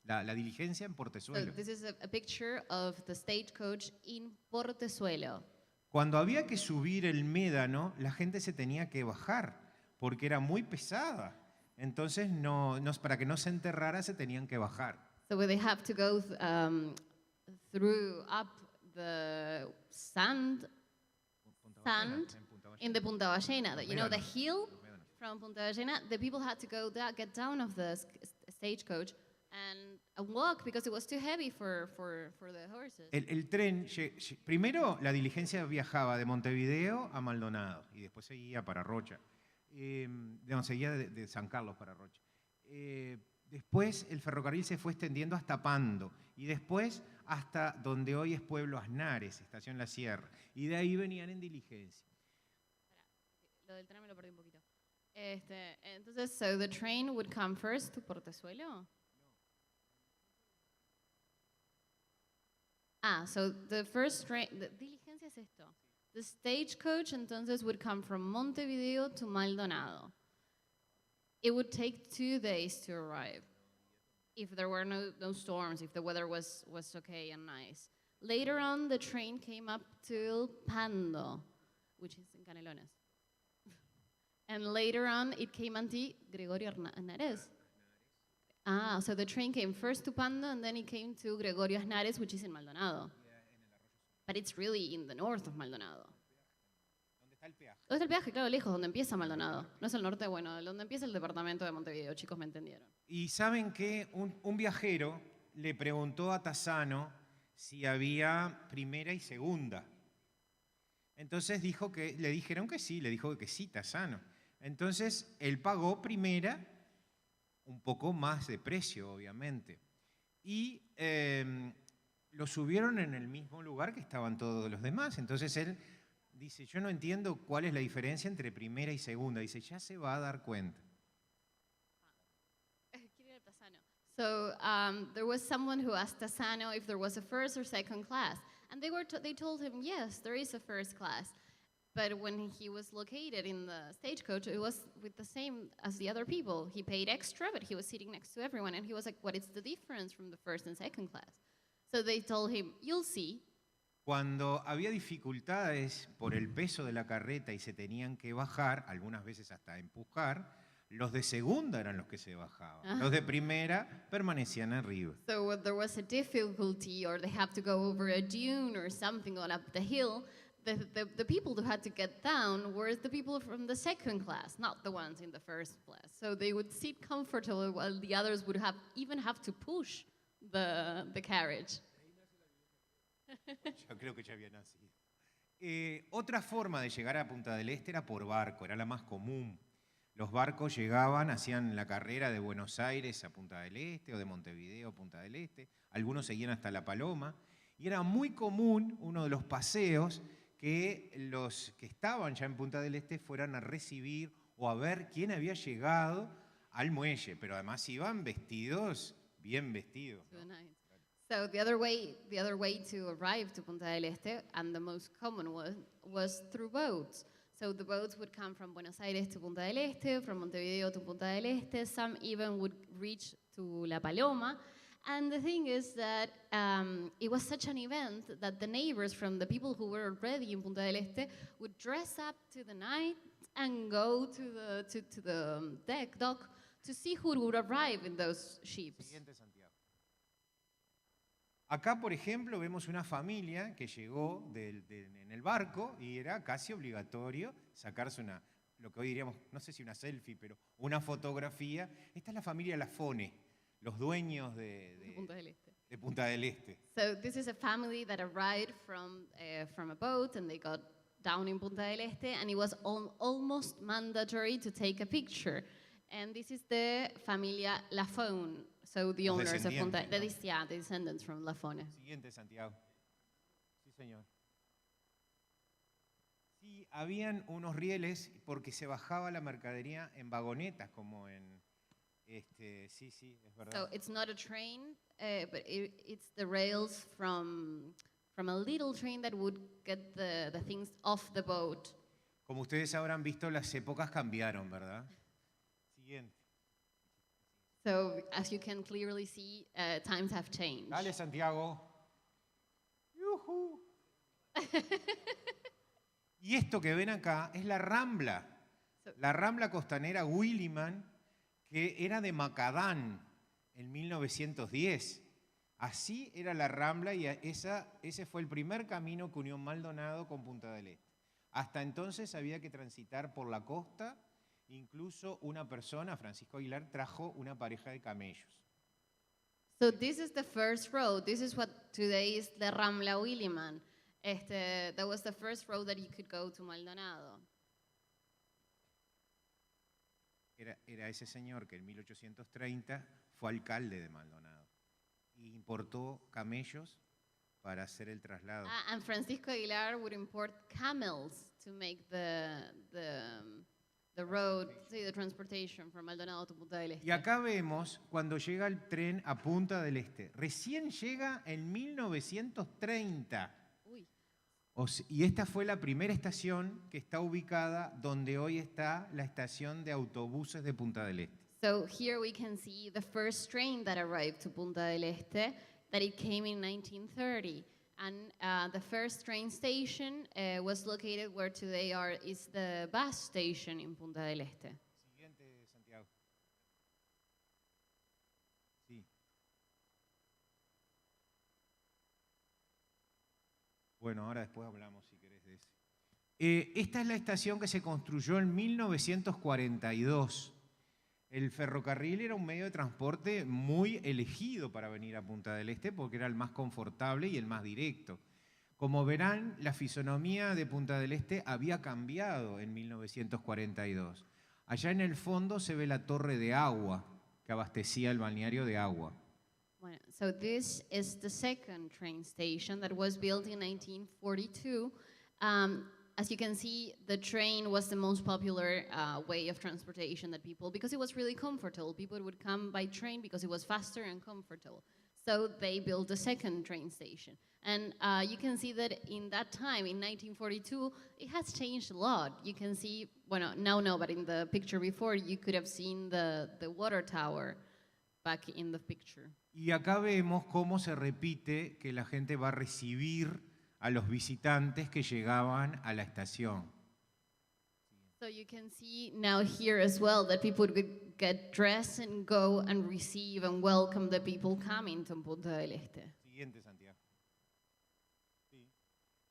B: la diligencia en
C: So
B: Portezuelo.
C: this is a picture of the stagecoach in Portezuelo.
B: Cuando había que subir el médano, la gente se tenía que bajar porque era muy pesada. Entonces, para que no se enterrara, se tenían que bajar.
C: So they have to go up the sand.
B: En Punta
C: In the Punta Ballena, you know, the
B: Médanos.
C: hill
B: Los médanos.
C: from Punta Ballena, the people had to go down, get down of the stagecoach and walk because it was too heavy for the horses.
B: El tren, primero la diligencia viajaba de Montevideo a Maldonado y después seguía para Rocha. Seguía de San Carlos para Rocha. Después el ferrocarril se fue extendiendo hasta Pando y después hasta donde hoy es Pueblo Asnares, Estación La Sierra. Y de ahí venían en diligencia.
C: Lo del tren me lo perdí un poquito. Entonces, so the train would come first to Portezuelo? So the first train, the diligencia es esto. The stagecoach entonces would come from Montevideo to Maldonado. It would take 2 days to arrive if there were no storms, if the weather was okay and nice. Later on, the train came up to Pando, which is in Canelones. And later on, it came until Gregorio Asnares. So the train came first to Pando, and then it came to Gregorio Asnares, which is in Maldonado. But it's really in the north of Maldonado.
B: ¿Dónde está el peaje?
C: ¿Dónde está el peaje? Claro, lejos, donde empieza Maldonado. No es el norte, bueno, donde empieza el departamento de Montevideo, chicos, me entendieron.
B: Y saben que un viajero le preguntó a Tassano si había primera y segunda. Entonces le dijeron que sí, le dijo que sí, Tassano. Entonces él pagó primera, un poco más de precio, obviamente. Y lo subieron en el mismo lugar que estaban todos los demás. Entonces él dice, yo no entiendo cuál es la diferencia entre primera y segunda. Dice, ya se va a dar cuenta.
C: So there was someone who asked Tassano if there was a first or second class. And they told him, yes, there is a first class. But when he was located in the stagecoach, it was with the same as the other people. He paid extra, but he was sitting next to everyone. And he was like, what is the difference from the first and second class? So they told him, you'll see.
B: Cuando había dificultades por el peso de la carreta y se tenían que bajar, algunas veces hasta empujar, los de segunda eran los que se bajaban. Los de primera permanecían arriba.
C: So when there was a difficulty or they have to go over a dune or something going up the hill, the people who had to get down were the people from the second class, not the ones in the first class. So they would sit comfortably while the others would even have to push the carriage.
B: Yo creo que ya había nacido. Otra forma de llegar a Punta del Este era por barco, era la más común. Los barcos llegaban, hacían la carrera de Buenos Aires a Punta del Este o de Montevideo a Punta del Este. Algunos seguían hasta La Paloma. Y era muy común, uno de los paseos, que los que estaban ya en Punta del Este fueran a recibir o a ver quién había llegado al muelle. Pero además iban vestidos, bien vestidos, ¿no?
C: So the other way to arrive to Punta del Este, and the most common was through boats. So the boats would come from Buenos Aires to Punta del Este, from Montevideo to Punta del Este. Some even would reach to La Paloma. And the thing is that it was such an event that the neighbors from the people who were already in Punta del Este would dress up to the night and go to the dock to see who would arrive in those ships.
B: Siguiente, Santiago. Acá, por ejemplo, vemos una familia que llegó en el barco y era casi obligatorio sacarse lo que hoy diríamos, no sé si una selfie, pero una fotografía. Esta es la familia Lafone, los dueños de Punta del Este.
C: So this is a family that arrived from a boat and they got down in Punta del Este, and it was almost mandatory to take a picture. And this is the familia Lafone. So the owners of Punta,
B: ¿no?
C: the descendants from Lafone.
B: Siguiente, Santiago. Sí, señor. Sí, habían unos rieles porque se bajaba la mercadería en vagonetas, como en sí, es verdad.
C: So it's not a train, but it's the rails from a little train that would get the things off the boat.
B: Como ustedes habrán visto, las épocas cambiaron, ¿verdad? Siguiente.
C: So, as you can clearly see, times have changed.
B: Dale, Santiago. ¡Yujú! Y esto que ven acá es la Rambla costanera Williman, que era de Macadán en 1910. Así era la Rambla y ese fue el primer camino que unió Maldonado con Punta del Este. Hasta entonces había que transitar por la costa, incluso una persona, Francisco Aguilar, trajo una pareja de camellos.
C: So this is the first road. This is what today is the Rambla Williman. That was the first road that you could go to Maldonado.
B: Era ese señor que en 1830 fue alcalde de Maldonado y importó camellos para hacer el traslado.
C: And Francisco Aguilar would import camels to make the road, the transportation from Maldonado to Punta del Este.
B: Y acá vemos cuando llega el tren a Punta del Este. Recién llega en 1930.
C: Uy.
B: Y esta fue la primera estación que está ubicada donde hoy está la estación de autobuses de Punta del Este.
C: So here we can see the first train that arrived to Punta del Este, that it came in 1930. And the first train station was located where today is the bus station in Punta del Este.
B: Siguiente, Santiago. Sí. Bueno, ahora después hablamos, si querés, de ese. Esta es la estación que se construyó en 1942. El ferrocarril era un medio de transporte muy elegido para venir a Punta del Este porque era el más confortable y el más directo. Como verán, la fisonomía de Punta del Este había cambiado en 1942. Allá en el fondo se ve la torre de agua que abastecía el balneario de agua.
C: Bueno, so this is the second train station that was built in 1942. As you can see, the train was the most popular way of transportation that people, because it was really comfortable. People would come by train because it was faster and comfortable. So they built a second train station. And you can see that in that time, in 1942, it has changed a lot. You can see, well, now no, but in the picture before, you could have seen the water tower back in the picture.
B: Y acá vemos cómo se repite que la gente va a recibir a los visitantes que llegaban a la estación.
C: So you can see now here as well that people would get dressed and go and receive and welcome the people coming to Punta del Este.
B: Siguiente, Santiago. Sí.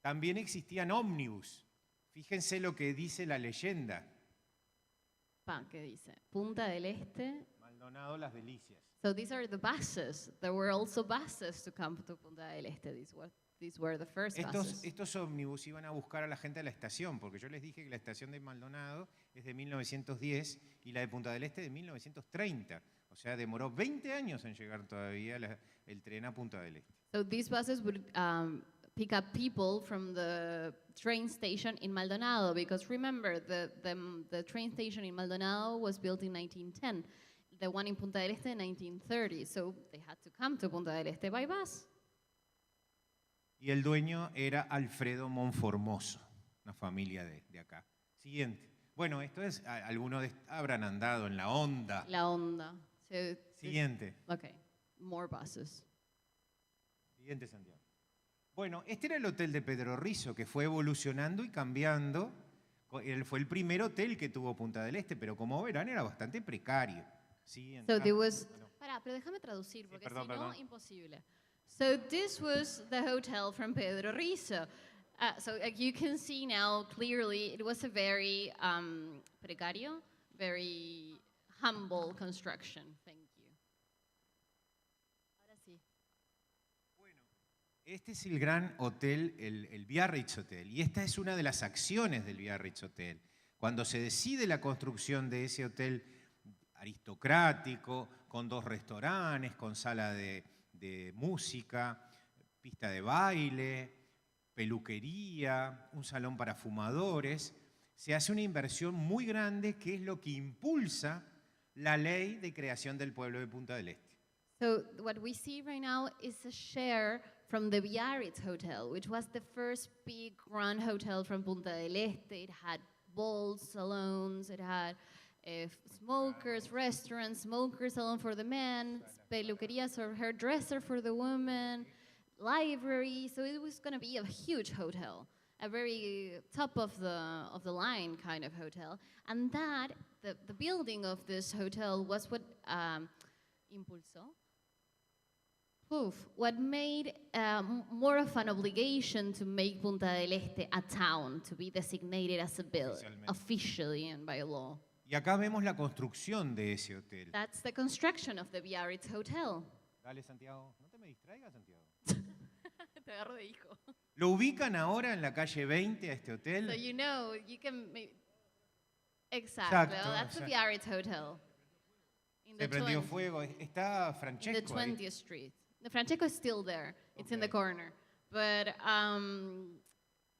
B: También existían ómnibus. Fíjense lo que dice la leyenda.
C: ¿Qué dice? Punta del Este.
B: Maldonado, Las Delicias.
C: So these are the buses. There were also buses to come to Punta del Este. These were the first buses.
B: Estos ómnibus iban a buscar a la gente a la estación, porque yo les dije que la estación de Maldonado es de 1910 y la de Punta del Este de 1930. O sea, demoró 20 años en llegar todavía el tren a Punta del Este.
C: So these buses would pick up people from the train station in Maldonado, because remember, the train station in Maldonado was built in 1910. The one in Punta del Este in 1930. So they had to come to Punta del Este by bus.
B: Y el dueño era Alfredo Monformoso, una familia de acá. Siguiente. Bueno, esto es, algunos habrán andado en la Honda.
C: La Honda. So
B: Siguiente.
C: Okay, more buses.
B: Siguiente, Santiago. Bueno, este era el hotel de Pedro Rizo, que fue evolucionando y cambiando. Fue el primer hotel que tuvo Punta del Este, pero como verán era bastante precario. Siguiente.
C: So there was... Pará, pero déjame traducir, porque
B: Sí, perdón,
C: si no,
B: perdón.
C: imposible. So this was the hotel from Pedro Rizo. So you can see now clearly it was a very precario, very humble construction. Thank you. Ahora sí.
B: Bueno, este es el gran hotel, el Biarritz Hotel, y esta es una de las acciones del Biarritz Hotel. Cuando se decide la construcción de ese hotel aristocrático, con 2 restaurantes, con sala de música, pista de baile, peluquería, un salón para fumadores, se hace una inversión muy grande que es lo que impulsa la ley de creación del pueblo de Punta del Este.
C: So what we see right now is a share from the Biarritz Hotel, which was the first big grand hotel from Punta del Este. It had balls, salons, it had smokers, restaurants, smoker salon for the men, peluquerias or hairdresser for the women, library. So it was going to be a huge hotel, a very top of the line kind of hotel. And that, the building of this hotel was what impulsó. Oof. What made more of an obligation to make Punta del Este a town, to be designated as a village,
B: Oficialmente.
C: officially and by law?
B: Y acá vemos la construcción de ese hotel.
C: That's the construction of the Biarritz Hotel.
B: Dale, Santiago. No te me distraigas, Santiago.
C: Te agarro de hijo.
B: ¿Lo ubican ahora en la calle 20 a este
C: So
B: hotel?
C: you know, you can... Exactly.
B: Exacto,
C: That's the
B: exacto.
C: Biarritz Hotel. In
B: Se prendió
C: 20
B: fuego. Está
C: in the
B: Francesco ahí.
C: 20th Street. The Francesco is still there. It's in the
B: Okay.
C: corner. But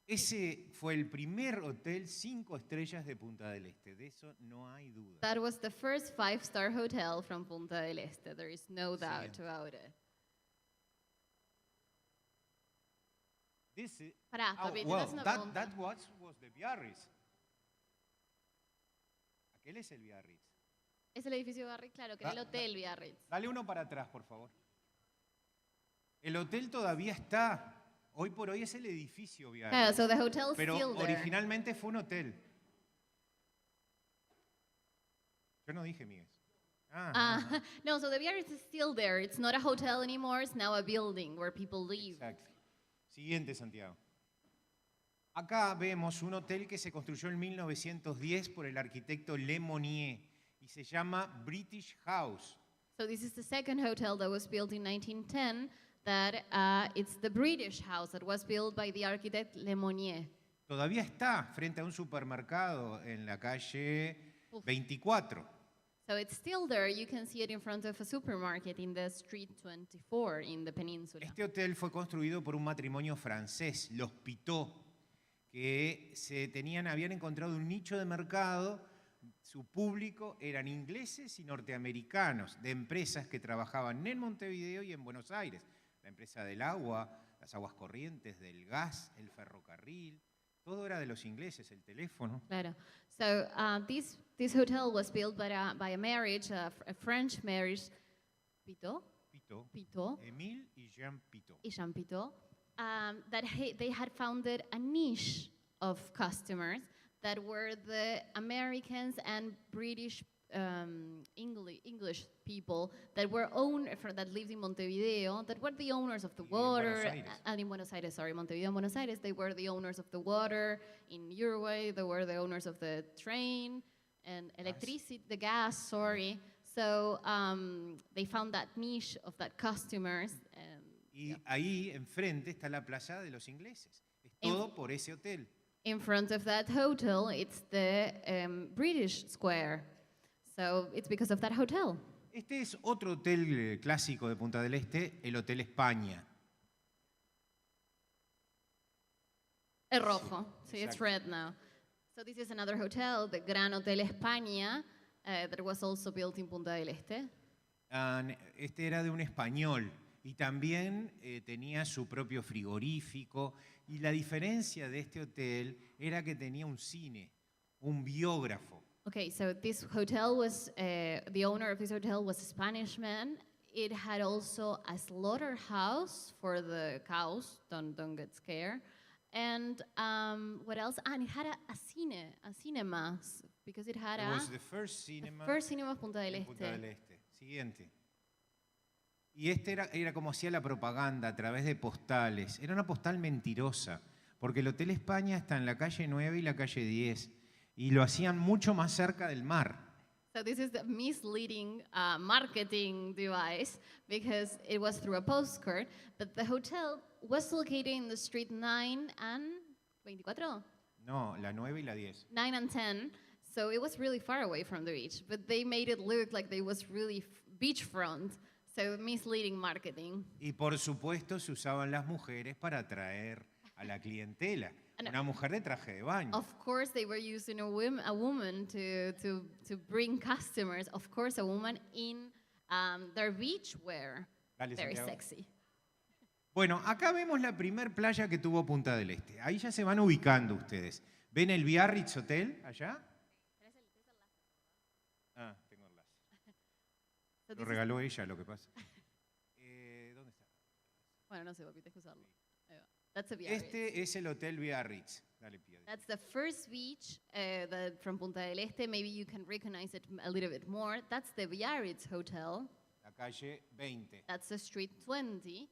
B: Ese fue el primer hotel 5 estrellas de Punta del Este. De eso no hay duda.
C: that was the first 5-star hotel from Punta del Este. There is no doubt
B: Siguiente.
C: about it.
B: This is,
C: Pará,
B: oh,
C: papito,
B: well,
C: that's not
B: that,
C: Punta.
B: that was the Biarritz. Aquel es el Biarritz.
C: Es el edificio Biarritz, claro, que era el hotel Biarritz.
B: Dale uno para atrás, por favor. El hotel todavía está. Hoy por hoy es el edificio
C: Yeah,
B: Biarritz.
C: so the hotel's
B: Pero
C: still there.
B: originalmente fue un hotel. Yo no dije Miguel.
C: No, so the Biarritz is still there. It's not a hotel anymore. It's now a building where people live.
B: Exacto. Siguiente, Santiago. Acá vemos un hotel que se construyó en 1910 por el arquitecto Le Monnier y se llama British House.
C: So this is the second hotel that was built in 1910. That it's the British house that was built by the architect Le Monnier.
B: Todavía está frente a un supermercado en la calle 24.
C: So it's still there. You can see it in front of a supermarket in the street 24 in the peninsula.
B: Este hotel fue construido por un matrimonio francés, los Pitot, que habían encontrado un nicho de mercado. Su público eran ingleses y norteamericanos, de empresas que trabajaban en Montevideo y en Buenos Aires. La empresa del agua, las aguas corrientes, del gas, el ferrocarril, todo era de los ingleses, el teléfono.
C: Claro. So this hotel was built by a marriage, a French marriage, Pitot, Pitot,
B: Émile y Jean Pitot.
C: y Jean Pitot, that they had founded a niche of customers that were the Americans and British English people that lived in Montevideo, that were the owners of the
B: Y en
C: water,
B: Buenos Aires.
C: and in Buenos Aires, sorry, Montevideo and Buenos Aires, they were the owners of the water. In Uruguay, they were the owners of the train and electricity, the gas, sorry. So they found that niche of that customers.
B: Y ahí enfrente está la plaza de los ingleses. Es todo por ese hotel.
C: In front of that hotel, it's the British Square. So it's because of that hotel.
B: Este es otro hotel clásico de Punta del Este, el Hotel España.
C: Es rojo. See, it's
B: Exacto.
C: red now. So this is another hotel, the Gran Hotel España, that was also built in Punta del Este.
B: Este era de un español y también tenía su propio frigorífico. Y la diferencia de este hotel era que tenía un cine, un biógrafo.
C: Okay, so this hotel was, the owner of this hotel was a Spanish man. It had also a slaughterhouse for the cows, don't get scared. And what else? And it had a cinema, because it had
B: It was the first cinema
C: first cinema of Punta del
B: en
C: Este.
B: Punta del Este. Siguiente. Y este era como hacía la propaganda a través de postales. Era una postal mentirosa, porque el Hotel España está en la calle 9 y la calle 10. Y lo hacían mucho más cerca del mar.
C: So this is the misleading marketing device because it was through a postcard, but the hotel was located in the street 9 and 24?
B: No, la 9 y la 10.
C: 9 and 10, so it was really far away from the beach, but they made it look like they was really beachfront, so misleading marketing.
B: Y por supuesto se usaban las mujeres para atraer a la clientela. Una mujer de traje de baño.
C: Of course, they were using a woman to bring customers. Of course, a woman in their beachwear.
B: Dale,
C: Very
B: Santiago.
C: sexy.
B: Bueno, acá vemos la primer playa que tuvo Punta del Este. Ahí ya se van ubicando ustedes. ¿Ven el Biarritz Hotel allá? Ah, tengo el láser.
C: So
B: Lo
C: this is-
B: regaló ella, lo que pasa. ¿Dónde está?
C: bueno, no sé, papi, tienes que usarlo. Ahí va. That's a Biarritz.
B: Este es el Hotel Biarritz. Dale, Pia.
C: That's the first beach from Punta del Este. Maybe you can recognize it a little bit more. That's the Biarritz Hotel.
B: La calle 20.
C: That's the street 20.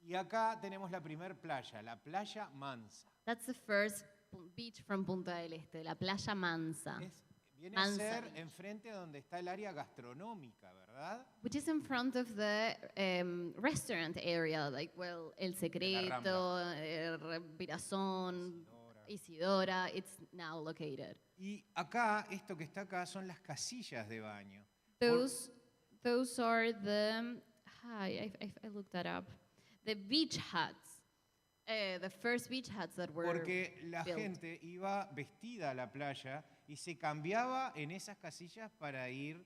B: Y acá tenemos la primer playa, la playa Mansa.
C: That's the first beach from Punta del Este, la Playa Mansa.
B: Viene a
C: Mansa
B: ser
C: Beach.
B: enfrente a donde está el área gastronómica, ¿verdad?
C: Which is in front of the restaurant area, like, well, El Secreto, Virazón, Isidora, it's now located.
B: Y acá, esto que está acá, son las casillas de baño.
C: Those are the, I looked that up, the beach huts, the first beach huts that were
B: Porque la
C: built.
B: gente iba vestida a la playa y se cambiaba en esas casillas para ir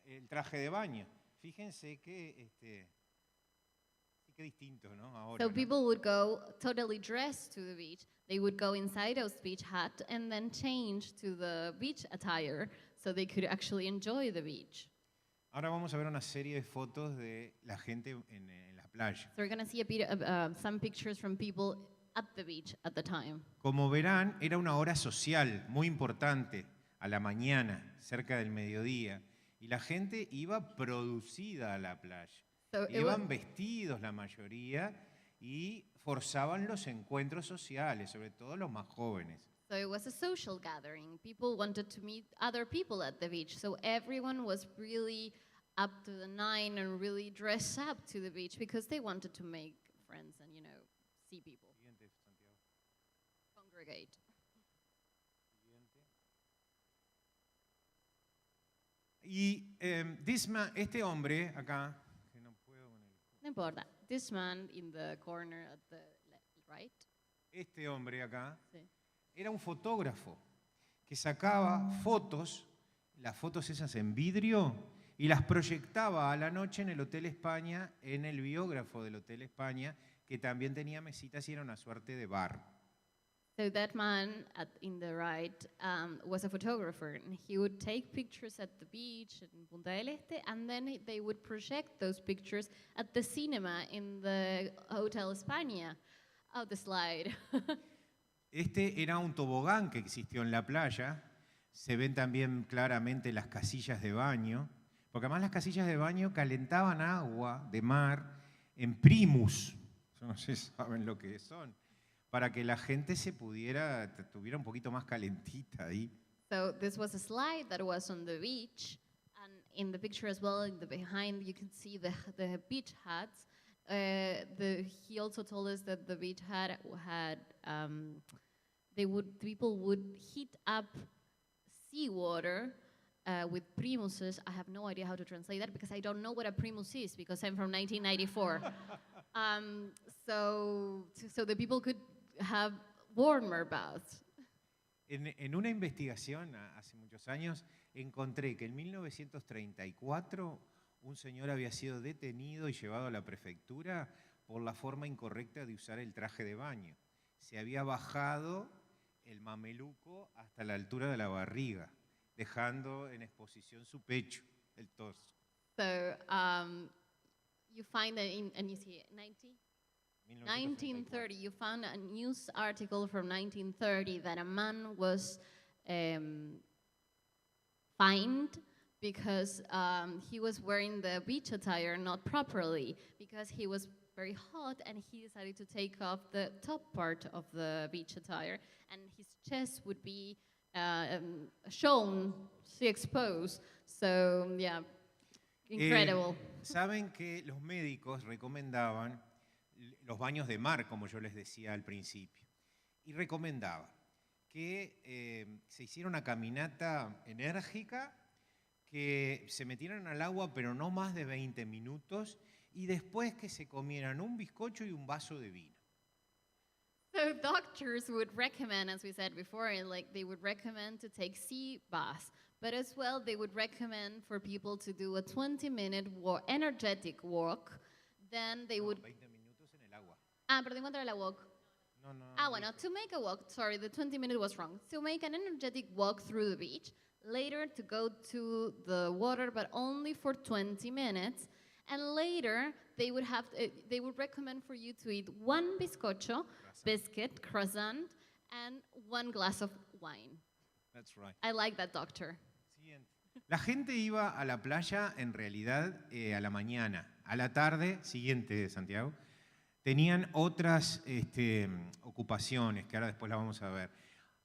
B: el traje de baño. Fíjense que sí que distinto, ¿no? Ahora.
C: So
B: ¿no?
C: people would go totally dressed to the beach. They would go inside those beach hut and then change to the beach attire so they could actually enjoy the beach.
B: Ahora vamos a ver una serie de fotos de la gente en la playa.
C: So we're going to see a bit of, some pictures from people at the beach at the time.
B: Como verán, era una hora social muy importante, a la mañana, cerca del mediodía, y la gente iba producida a la playa.
C: So it
B: Iban
C: was,
B: vestidos la mayoría y forzaban los encuentros sociales, sobre todo los más jóvenes.
C: so it was a social gathering. People wanted to meet other people at the beach. So everyone was really up to the nine and really dress up to the beach because they wanted to make friends and, see people,
B: Siguiente, Santiago.
C: congregate.
B: Siguiente. Y este hombre acá, que no puedo con él,
C: No importa. This man in the corner at the right.
B: este hombre acá
C: Sí.
B: era un fotógrafo que sacaba fotos, las fotos esas en vidrio, y las proyectaba a la noche en el Hotel España, en el biógrafo del Hotel España, que también tenía mesitas y era una suerte de bar.
C: So that man in the right was a photographer, and he would take pictures at the beach in Punta del Este, and then they would project those pictures at the cinema in the Hotel España. Oh, the slide.
B: Este era un tobogán que existió en la playa. Se ven también claramente las casillas de baño, porque además las casillas de baño calentaban agua de mar en primus. Yo no sé si saben lo que son. Para que la gente tuviera un poquito más calentita ahí.
C: So this was a slide that was on the beach, and in the picture as well, in the behind, you can see the beach huts. He also told us that the beach hut had people would heat up seawater with primuses. I have no idea how to translate that because I don't know what a primus is because I'm from 1994. So the people could have warmer baths.
B: En una investigación hace muchos años encontré que en 1934 un señor había sido detenido y llevado a la prefectura por la forma incorrecta de usar el traje de baño. Se había bajado el mameluco hasta la altura de la barriga, dejando en exposición su pecho, el torso.
C: So you find that and you see 1930, you found a news article from 1930 that a man was fined because he was wearing the beach attire not properly because he was very hot and he decided to take off the top part of the beach attire and his chest would be shown, exposed. So, yeah, incredible.
B: Saben que los médicos recomendaban los baños de mar, como yo les decía al principio, y recomendaba que se hiciera una caminata enérgica, que se metieran al agua pero no más de 20 minutos y después que se comieran un bizcocho y un vaso de vino.
C: So doctors would recommend, as we said before, like they would recommend to take sea baths, but as well they would recommend for people to do a 20-minute energetic walk. Then they would
B: 20 minutos en el agua.
C: perdón, ¿cuánto era la walk?
B: No,
C: Bueno, to make a walk, sorry, the 20-minute was wrong. To make an energetic walk through the beach, later to go to the water, but only for 20 minutes. And later, they would recommend for you to eat one bizcocho, biscuit, croissant, and one glass of wine.
B: That's right.
C: I like that, doctor.
B: Siguiente. La gente iba a la playa en realidad a la mañana. A la tarde, siguiente, Santiago, tenían otras ocupaciones, que ahora después la vamos a ver.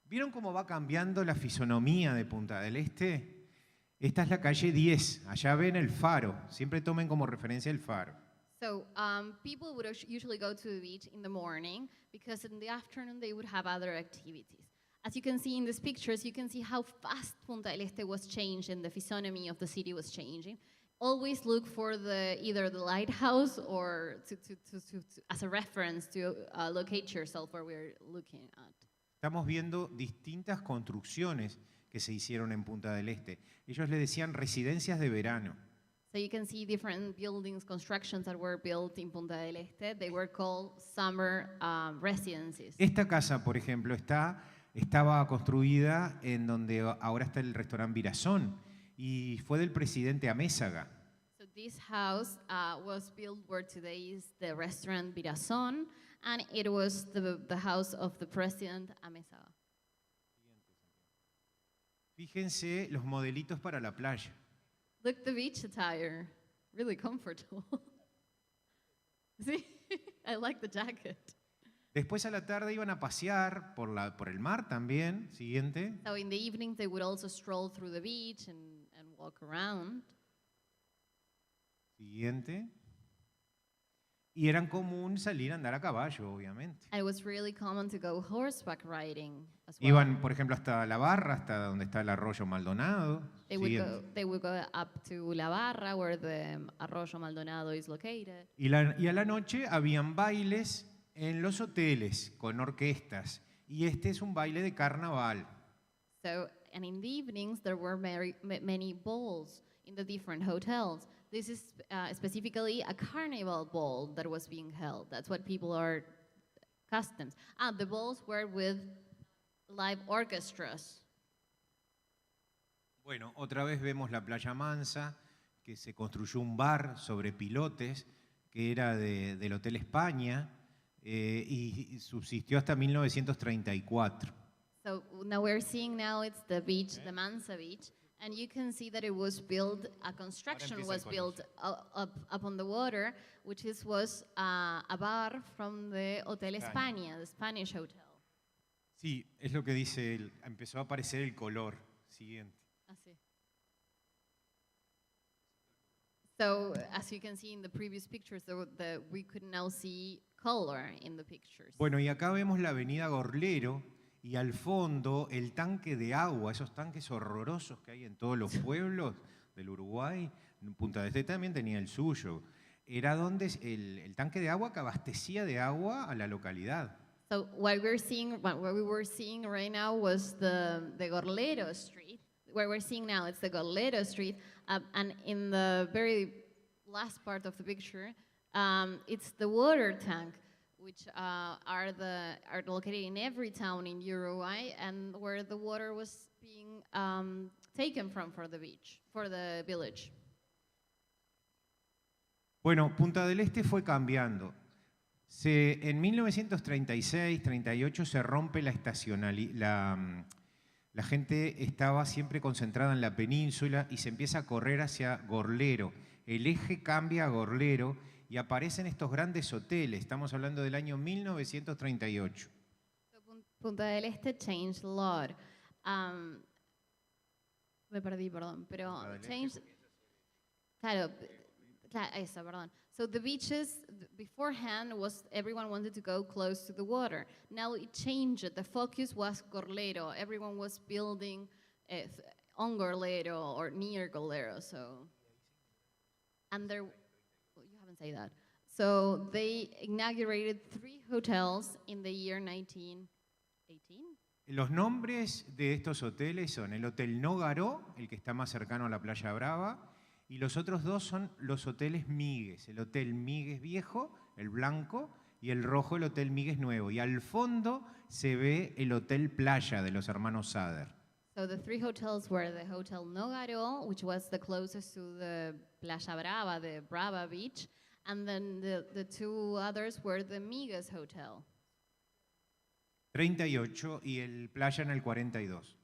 B: ¿Vieron cómo va cambiando la fisonomía de Punta del Este? Esta es la calle 10. Allá ven el faro. Siempre tomen como referencia el faro.
C: So people would usually go to the beach in the morning because in the afternoon they would have other activities. As you can see in these pictures, you can see how fast Punta del Este was changing, the physiognomy of the city was changing. Always look for either the lighthouse or as a reference to locate yourself where we're looking at.
B: Estamos viendo distintas construcciones que se hicieron en Punta del Este. Ellos le decían residencias de verano.
C: So you can see different buildings, constructions that were built in Punta del Este. They were called summer residences.
B: Esta casa, por ejemplo, estaba construida en donde ahora está el restaurante Virazón y fue del presidente Amézaga.
C: So this house was built where today is the restaurant Virazón, and it was the house of the president Amézaga.
B: Fíjense los modelitos para la playa.
C: Look, the beach attire, really comfortable. See, I like the jacket.
B: Después a la tarde iban a pasear por el mar también. Siguiente.
C: So in the evening they would also stroll through the beach and walk around.
B: Siguiente. Y eran común salir a andar a caballo, obviamente.
C: And it was really common to go horseback riding as well.
B: Iban, por ejemplo, hasta La Barra, hasta donde está el arroyo Maldonado.
C: They would go up to La Barra, where the Arroyo Maldonado is located.
B: Y a la noche habían bailes en los hoteles con orquestas. Y este es un baile de carnaval.
C: So, and in the evenings there were many balls in the different hotels. This is specifically a carnival ball that was being held. That's what people are accustomed. The balls were with live orchestras.
B: Bueno, otra vez vemos la Playa Mansa, que se construyó un bar sobre pilotes, que era del Hotel España, y subsistió hasta 1934.
C: So now we're seeing it's the beach, the Mansa Beach, and you can see that it was built, a construction was built up on the water, which was a bar from the Hotel España, the Spanish hotel.
B: Sí, es lo que dice él. Empezó a aparecer el color. Siguiente.
C: Así. So, as you can see in the previous pictures, we could now see color in the pictures.
B: Bueno, y acá vemos la avenida Gorlero y al fondo el tanque de agua, esos tanques horrorosos que hay en todos los pueblos del Uruguay. Punta del Este también tenía el suyo. Era donde el tanque de agua que abastecía de agua a la localidad.
C: So what we were seeing right now was the Gorlero Street. Where we're seeing now, it's the Gorlero Street, and in the very last part of the picture, it's the water tank, which are located in every town in Uruguay, and where the water was being taken from for the village.
B: Bueno, Punta del Este fue cambiando. En 1936-38 se rompe la estacionalidad. La gente estaba siempre concentrada en la península y se empieza a correr hacia Gorlero. El eje cambia a Gorlero y aparecen estos grandes hoteles. Estamos hablando del año 1938.
C: So, Punta del Este changed a lot. Me perdí, perdón, pero changed. Claro, eso, perdón. So the beaches beforehand everyone wanted to go close to the water. Now it changed. The focus was Gorlero. Everyone was building on Gorlero or near Gorlero. So, and you haven't said that. So they inaugurated 3 hotels in the year 1918.
B: Los nombres de estos hoteles son el Hotel Nógaro, el que está más cercano a la Playa Brava, y los otros 2 son los hoteles Migues. El Hotel Migues Viejo, el blanco, y el rojo, el Hotel Migues Nuevo. Y al fondo se ve el Hotel Playa de los hermanos Sader.
C: So the 3 hotels were the Hotel Nógaro, which was the closest to the Playa Brava, the Brava Beach, and then the 2 others were the Migues Hotel.
B: 38 y el Playa en el 42.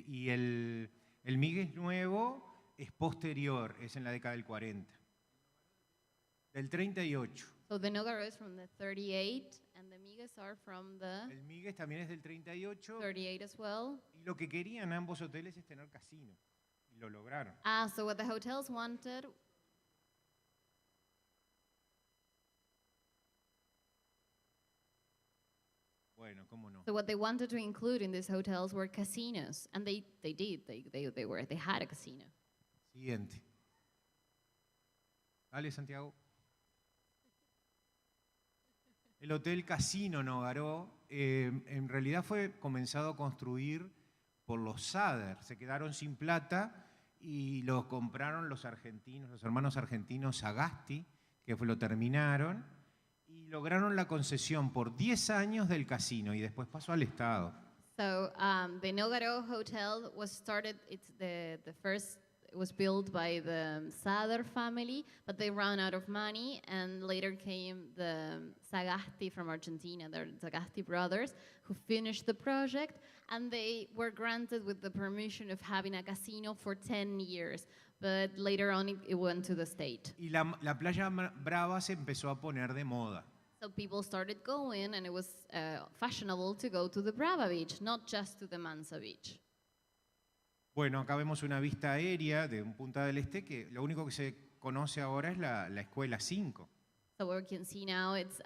B: Y el Miguel nuevo es posterior, es en la década del 40. Del 38.
C: So the Nogaro is from the 38, and the Migas are from the
B: El Miguel también es del 38.
C: 38 as well.
B: Y lo que querían ambos hoteles es tener casino. Y lo lograron.
C: So what the hotels wanted.
B: Bueno, cómo no.
C: So what they wanted to include in these hotels were casinos, and they did. They had a casino.
B: Siguiente. Dale, Santiago. El Hotel Casino Nogaró en realidad fue comenzado a construir por los Sader. Se quedaron sin plata y lo compraron los argentinos, los hermanos argentinos Sagasti, que lo terminaron y lograron la concesión por 10 años del casino y después pasó al Estado.
C: So the Nogaro Hotel was started. It's the first. It was built by the Sader family, but they ran out of money, and later came the Sagasti from Argentina, the Sagasti brothers, who finished the project, and they were granted with the permission of having a casino for 10 years. But later on, it went to the state.
B: Y la Playa Brava se empezó a poner de moda.
C: So people started going, and it was fashionable to go to the Brava Beach, not just to the Mansa Beach.
B: Bueno, acá vemos una vista aérea de un Punta del Este que lo único que se conoce ahora es la Escuela 5.
C: So what we can see now, it's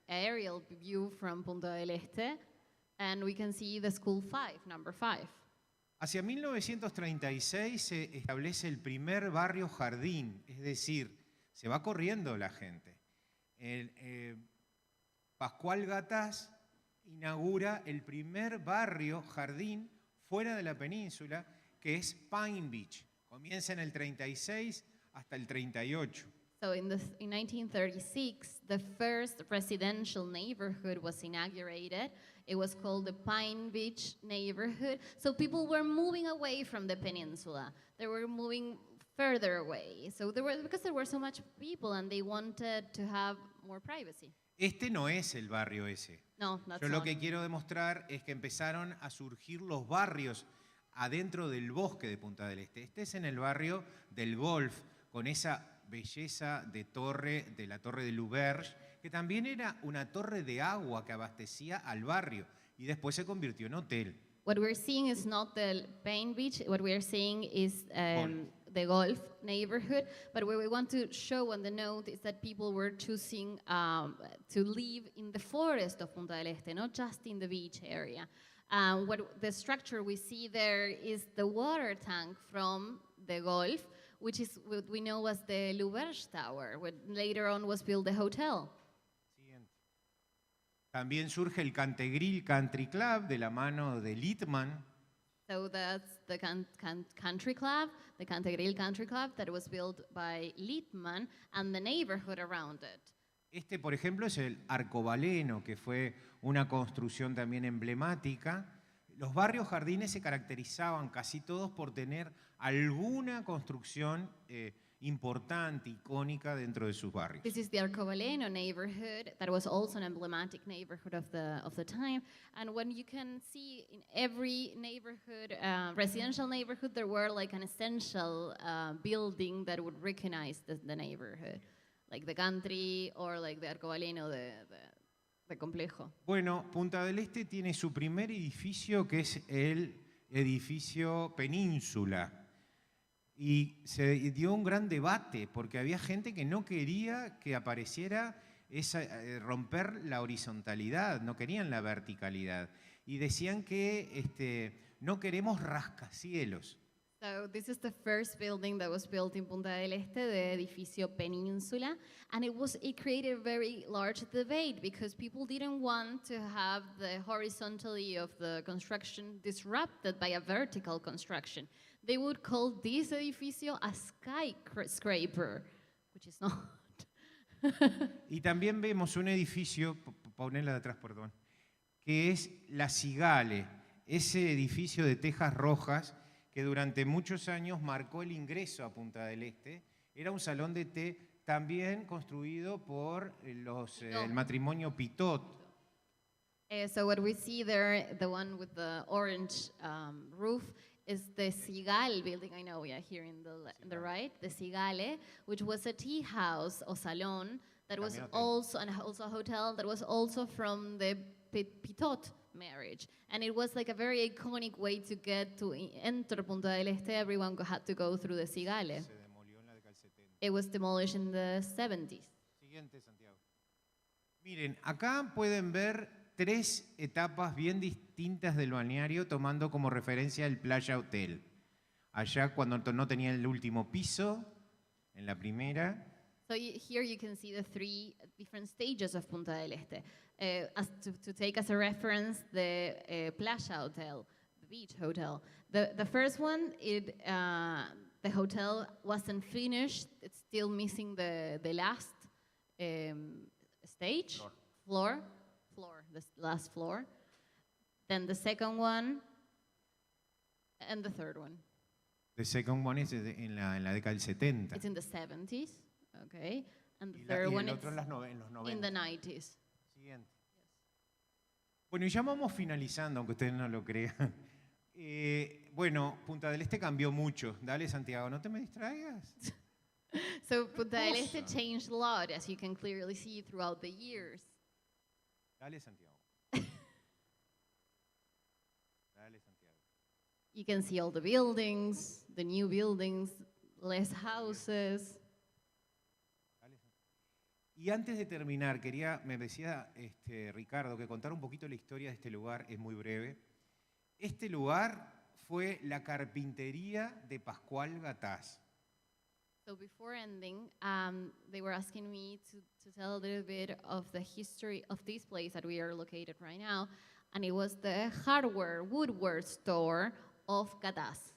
C: aerial view from Punta del Este, and we can see the school 5, number 5.
B: Hacia 1936 se establece el primer barrio jardín, es decir, se va corriendo la gente. Pascual Gatás inaugura el primer barrio jardín fuera de la península, que es Pine Beach. Comienza en el 36 hasta el 38.
C: So in 1936, the first residential neighborhood was inaugurated. It was called the Pine Beach neighborhood. So people were moving away from the peninsula. They were moving further away. So because there were so much people and they wanted to have more privacy.
B: Este no es el barrio ese.
C: No, that's
B: Yo lo
C: not.
B: que quiero demostrar es que empezaron a surgir los barrios adentro del bosque de Punta del Este. Este es en el barrio del Golf, con esa belleza de la torre de L'Auberge, que también era una torre de agua que abastecía al barrio y después se convirtió en hotel.
C: What we're seeing is not the Pine Beach. What we're seeing is the Golf neighborhood. But what we want to show on the note is that people were choosing to live in the forest of Punta del Este, not just in the beach area. What the structure we see there is the water tank from the Golf, which is what we know as the L'Auberge Tower, what later on was built the hotel.
B: También surge el Cantegril Country Club de la mano de Littman.
C: So that's the country club, the Cantegril Country Club that was built by Littman and the neighborhood around it.
B: Este, por ejemplo, es el Arcobaleno, que fue una construcción también emblemática. Los barrios jardines se caracterizaban casi todos por tener alguna construcción importante, icónica dentro de sus barrios.
C: This is the Arcobaleno neighborhood that was also an emblematic neighborhood of the time. And when you can see in every neighborhood, residential neighborhood, there were like an essential building that would recognize the neighborhood, like the country or like the Arcobaleno, the complejo.
B: Bueno, Punta del Este tiene su primer edificio, que es el edificio Península. Y se dio un gran debate porque había gente que no quería que apareciera romper la horizontalidad, no querían la verticalidad. Y decían que no queremos rascacielos.
C: So this is the first building that was built in Punta del Este, the edificio Península, and it created a very large debate because people didn't want to have the horizontality of the construction disrupted by a vertical construction. They would call this edificio a skyscraper, which is not.
B: Y también vemos un edificio, ponela de atrás, perdón, que es La Cigale, ese edificio de tejas rojas que durante muchos años marcó el ingreso a Punta del Este. Era un salón de té también construido por el matrimonio Pitot.
C: So what we see there, the one with the orange roof, is the Cigale building. I know, yeah, here in the right, the Cigale, which was a tea house or salon that was
B: También hotel.
C: also a hotel that was also from the Pitot marriage, and it was like a very iconic way to get to enter Punta del Este. Everyone had to go through the Cigale.
B: Se demolió en la década del 70.
C: It was demolished in the 70s.
B: Siguiente, Santiago. Miren, acá pueden ver 3 etapas bien distintas del balneario tomando como referencia el Playa Hotel. Allá cuando no tenía el último piso, en la primera.
C: So here you can see the 3 different stages of Punta del Este. As to take as a reference the Playa Hotel, the beach hotel. The first one, the hotel wasn't finished. It's still missing the last stage, floor, the last floor. Then the second one, and the third one.
B: The second one es en la década del 70.
C: It's in the 70s, okay. And the
B: Y
C: third
B: el
C: one
B: otro
C: is
B: en los 90.
C: in the 90s.
B: Siguiente. Bueno, y ya vamos finalizando, aunque ustedes no lo crean. Bueno, Punta del Este cambió mucho. Dale, Santiago, no te me distraigas.
C: So Punta del Este
B: Cosa.
C: changed a lot, as you can clearly see throughout the years.
B: Dale, Santiago. Dale, Santiago.
C: You can see all the buildings, the new buildings, less houses.
B: Dale, Santiago. Y antes de terminar, me decía Ricardo que contar un poquito la historia de este lugar, es muy breve. Este lugar fue la carpintería de Pascual Gataz.
C: So before ending, they were asking me to tell a little bit of the history of this place that we are located right now, and it was the woodware store of Gataz.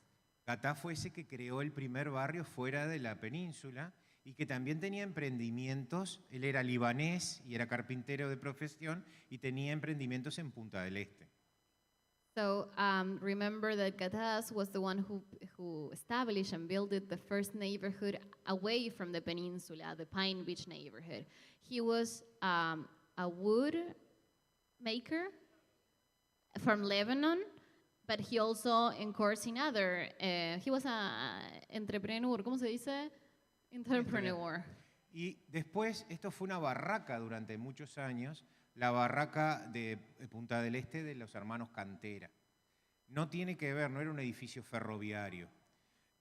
B: Gataz fue ese que creó el primer barrio fuera de la península y que también tenía emprendimientos. Él era libanés y era carpintero de profesión y tenía emprendimientos en Punta del Este.
C: So remember that Gataz was the one who established and built the first neighborhood away from the peninsula, the Pine Beach neighborhood. He was a wood maker from Lebanon, but he also encouraged in other, he was an entrepreneur, ¿cómo se dice? Entrepreneur.
B: Y después, esto fue una barraca durante muchos años, la barraca de Punta del Este de los hermanos Cantera. No tiene que ver, no era un edificio ferroviario.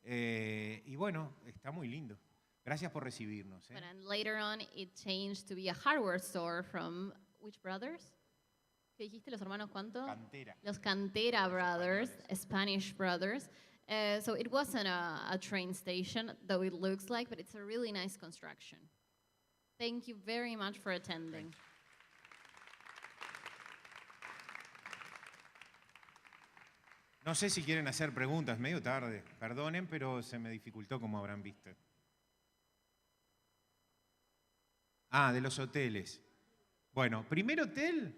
B: Y bueno, está muy lindo. Gracias por recibirnos.
C: But then later on, it changed to be a hardware store from which brothers? ¿Qué dijiste, los hermanos cuánto?
B: Cantera.
C: Los Cantera brothers, Spanish brothers. So it wasn't a train station, though it looks like, but it's a really nice construction. Thank you very much for attending.
B: No sé si quieren hacer preguntas, medio tarde. Perdonen, pero se me dificultó, como habrán visto. Ah, de los hoteles. Bueno, primer hotel,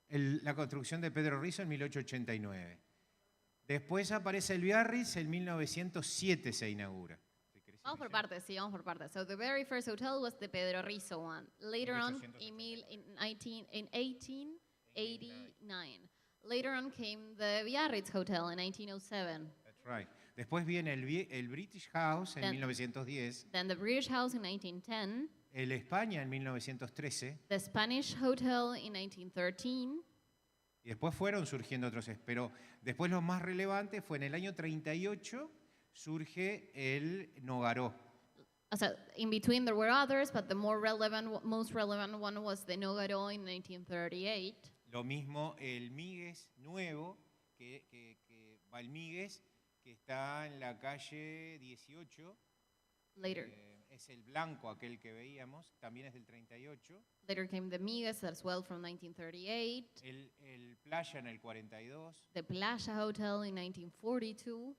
B: la construcción de Pedro Rizo en 1889. Después aparece el Biarritz, en 1907 se inaugura.
C: Vamos por partes, sí, vamos por partes. So the very first hotel was the Pedro Rizo one. Later on, in 1889. Later on came the Biarritz Hotel in 1907.
B: That's right. Después viene el British House en 1910.
C: Then the British House in 1910.
B: El España en 1913.
C: The Spanish Hotel in 1913.
B: Y después fueron surgiendo otros. Pero después lo más relevante fue en el año 38 surge el Nogaró.
C: So in between there were others, but the most relevant one was the Nogaró in 1938.
B: Lo mismo el Migues nuevo, que va el Migues, que está en la calle 18.
C: Later.
B: Es el blanco aquel que veíamos, también es del 38.
C: Later came the Migues as well from 1938.
B: El Playa en el 42.
C: The Playa Hotel in 1942.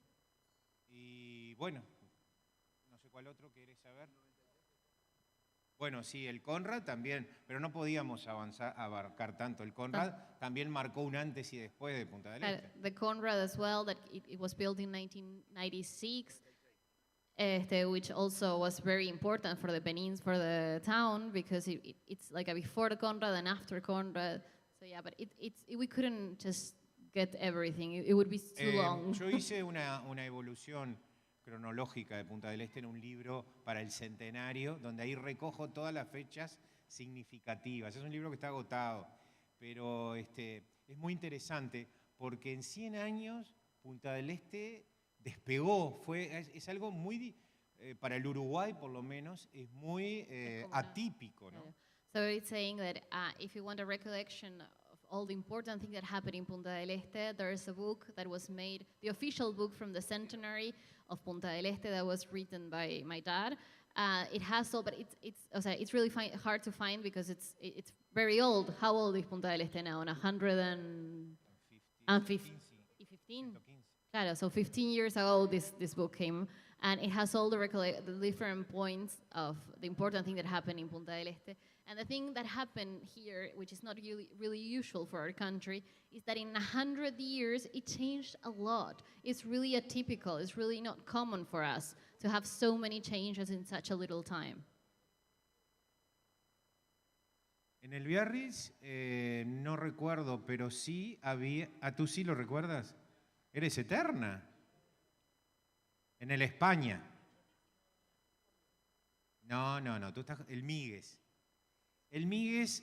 B: Y bueno, no sé cuál otro querés saber. Bueno, sí, el Conrad también, pero no podíamos abarcar tanto. El Conrad también marcó un antes y después de Punta del Este.
C: The Conrad as well, that it was built in 1996, which also was very important for the Peninsula, for the town, because it's like a before the Conrad and after Conrad. So So yeah, but we couldn't just get everything. It would be too long.
B: Yo hice una evolución cronológica de Punta del Este en un libro para el centenario, donde ahí recojo todas las fechas significativas. Es un libro que está agotado, pero es muy interesante porque en 100 años Punta del Este despegó. Es algo muy, para el Uruguay por lo menos, es muy atípico, ¿no?
C: So it's saying that if you want a recollection of all the important things that happened in Punta del Este, there is a book that was made, the official book from the centenary of Punta del Este that was written by my dad. It has all, but it's really hard to find because it's very old. How old is Punta del Este now? 115? 15? Claro, so 15 years ago this book came, and it has all the different points of the important thing that happened in Punta del Este. And the thing that happened here, which is not really usual for our country, is that in 100 years, it changed a lot. It's really atypical. It's really not common for us to have so many changes in such a little time.
B: En el Biarritz, no recuerdo, pero sí había... ¿Tú sí lo recuerdas? ¿Eres eterna? En el España. No, tú estás... El Migues. El Migues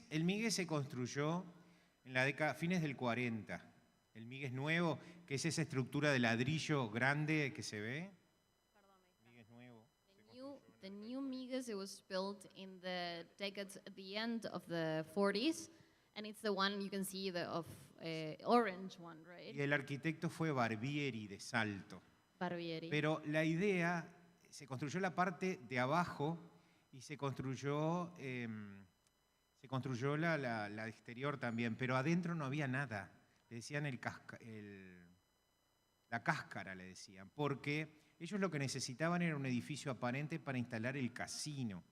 B: se construyó en la década, fines del 40. El Migues nuevo, que es esa estructura de ladrillo grande que se ve. Migues nuevo.
C: The new Migues, it was built in the decades at the end of the 40s, and it's the one you can see the orange one, right?
B: Y el arquitecto fue Barbieri de Salto.
C: Barbieri.
B: Pero la idea, se construyó la parte de abajo y se construyó la exterior también, pero adentro no había nada. Le decían la cáscara, le decían, porque ellos lo que necesitaban era un edificio aparente para instalar el casino.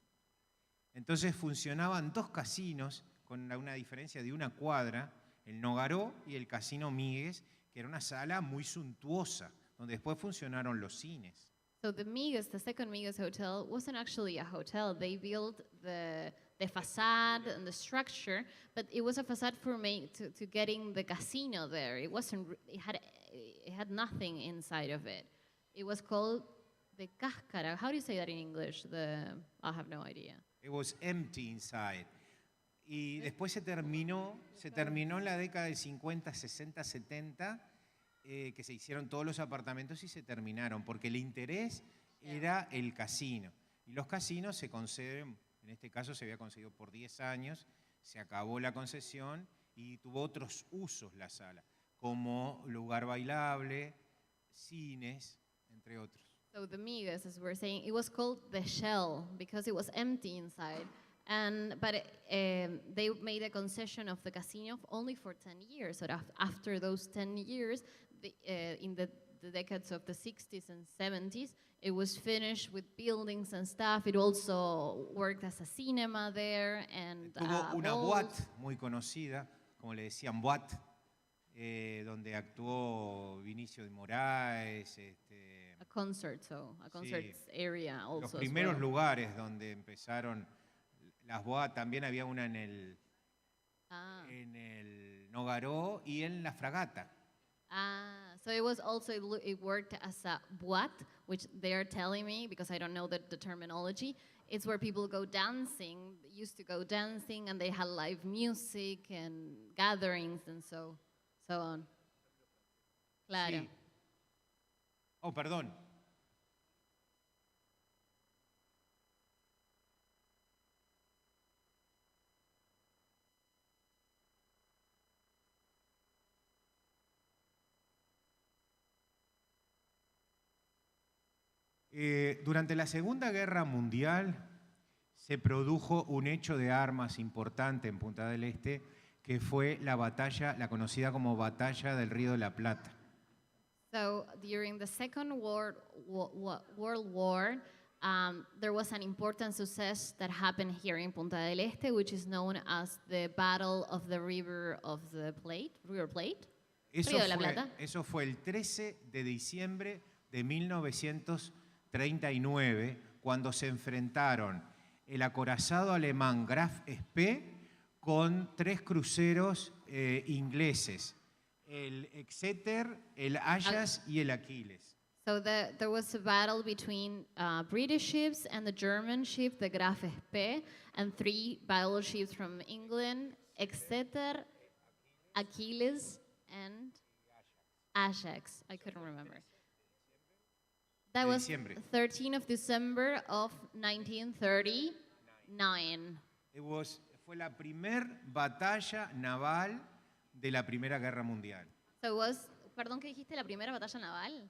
B: Entonces funcionaban dos casinos con una diferencia de una cuadra, el Nogaró y el Casino Migues, que era una sala muy suntuosa, donde después funcionaron los cines.
C: So the second Migues hotel, wasn't actually a hotel. They built the facade and the structure, but it was a facade to getting the casino there. It had nothing inside of it. It was called the cáscara. How do you say that in English? I have no idea.
B: It was empty inside. Y después se terminó en la década del 50, 60, 70, que se hicieron todos los apartamentos y se terminaron, porque el interés era el casino. Y los casinos se conceden, en este caso se había concedido por 10 años, se acabó la concesión y tuvo otros usos la sala, como lugar bailable, cines, entre otros.
C: So the Migues, as we're saying, it was called the shell because it was empty inside. But they made a concession of the casino only for 10 years. So after those 10 years, in the decades of the 60s and 70s, it was finished with buildings and stuff. It also worked as a cinema there. And
B: tuvo una boate muy conocida, como le decían boate, donde actuó Vinicio de Moraes.
C: A concert area also.
B: Los primeros lugares donde empezaron las boas, también había una en el Nogaró y en la Fragata.
C: So it worked as a boate, which they're telling me, because I don't know the terminology. It's where people go dancing, used to go dancing, and they had live music and gatherings and so on. Claro.
B: Sí. Oh, perdón. Durante la Segunda Guerra Mundial se produjo un hecho de armas importante en Punta del Este, que fue la conocida como Batalla del Río de la Plata.
C: So during the Second World War, there was an important success that happened here in Punta del Este, which is known as the Battle of the River Plate. Río de la Plata.
B: Eso fue el 13 de diciembre de 1939, cuando se enfrentaron el acorazado alemán Graf Spee con 3 cruceros ingleses, el Exeter, el Ajax y el Aquiles.
C: So there was a battle between British ships and the German ship, the Graf Spee, and 3 battleships from England, Exeter, Achilles, and Ajax. I couldn't remember. That was
B: Diciembre.
C: 13th of December of 1939.
B: Fue la primer batalla naval de la Primera Guerra Mundial.
C: So it was, perdón, ¿qué dijiste? ¿La primera batalla naval?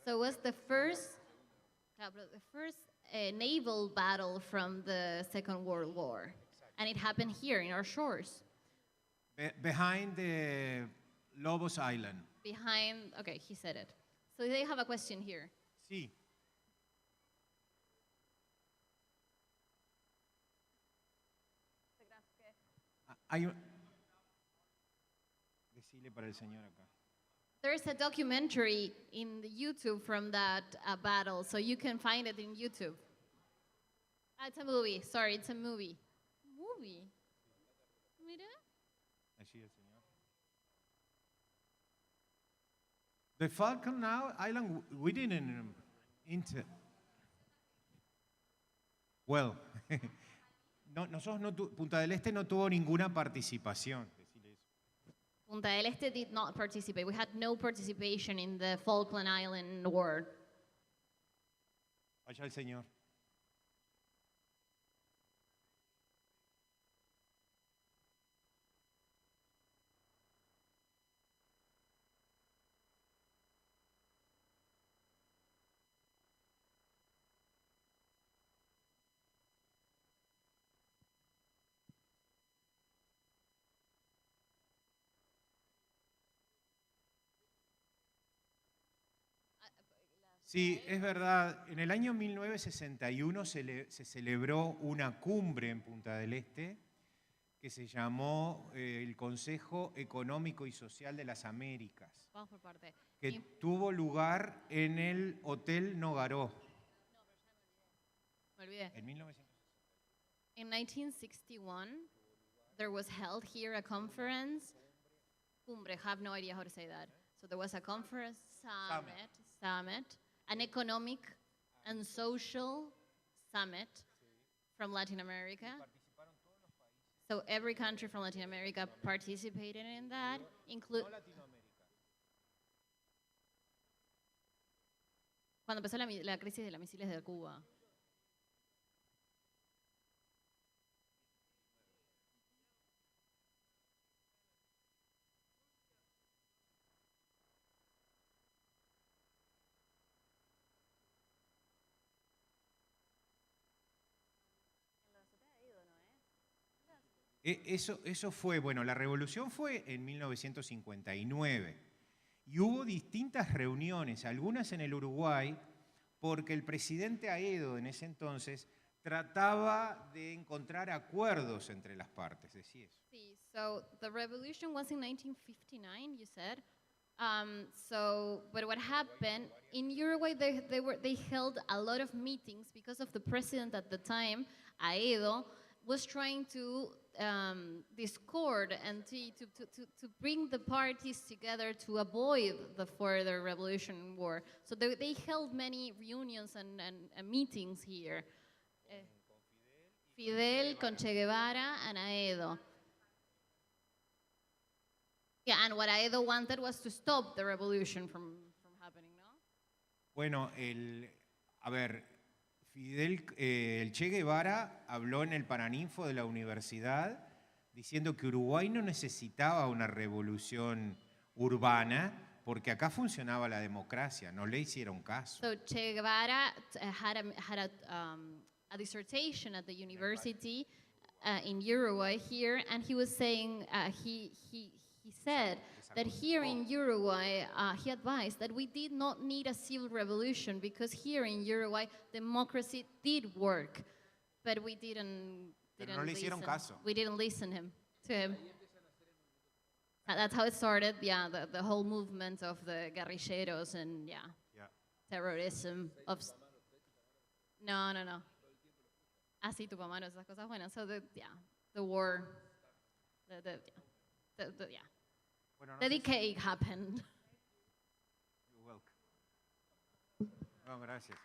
C: So it was the first naval battle from the Second World War. And it happened here in our shores.
B: Behind the Lobos Island.
C: Behind, okay, he said it. So they have a question here.
B: Sí. Decile para el señor acá.
C: There's a documentary in the YouTube from that battle, so you can find it in YouTube. It's a movie. Sorry, it's a movie. Movie? Mira.
B: Allí el señor. The Falcon Island, we didn't Well, Punta del Este no tuvo ninguna participación.
C: Punta del Este did not participate. We had no participation in the Falkland Island War.
B: Vaya el señor. Sí, es verdad. En el año 1961 se celebró una cumbre en Punta del Este que se llamó el Consejo Económico y Social de las Américas,
C: Vamos por parte.
B: que tuvo lugar en el Hotel Nogaró.
C: Me olvidé.
B: En 1960.
C: In 1961, there was held here a conference. Cumbre, have no idea how to say that. So there was a conference, summit, an economic and social summit from Latin America. So every country from Latin America participated in that, cuando empezó la crisis de los misiles de Cuba.
B: Eso fue, bueno, la revolución fue en 1959 y hubo distintas reuniones, algunas en el Uruguay, porque el presidente Aedo en ese entonces trataba de encontrar acuerdos entre las partes, decía eso.
C: Sí, so the revolution was in 1959, you said. But what happened in Uruguay? They held a lot of meetings because of the president at the time, Aedo, was trying to discord and to bring the parties together to avoid the further revolution war. So they held many reunions and meetings here. Fidel, con Che Guevara, and Aedo. Yeah, and what Aedo wanted was to stop the revolution from happening, no?
B: Bueno, Fidel, el Che Guevara habló en el Paraninfo de la universidad diciendo que Uruguay no necesitaba una revolución urbana porque acá funcionaba la democracia, no le hicieron caso.
C: So Che Guevara had a dissertation at the university in Uruguay here, and he was saying, he said that here in Uruguay, he advised that we did not need a civil revolution because here in Uruguay, democracy did work, but we didn't
B: no le hicieron caso.
C: We didn't listen to him. That's how it started, yeah, the whole movement of the guerrilleros and, yeah. Terrorism. No. Así, Tupamaro, esas cosas buenas. So, the war. yeah.
B: Bueno, no
C: The
B: sé si-
C: decay happened.
B: You're welcome. No, gracias.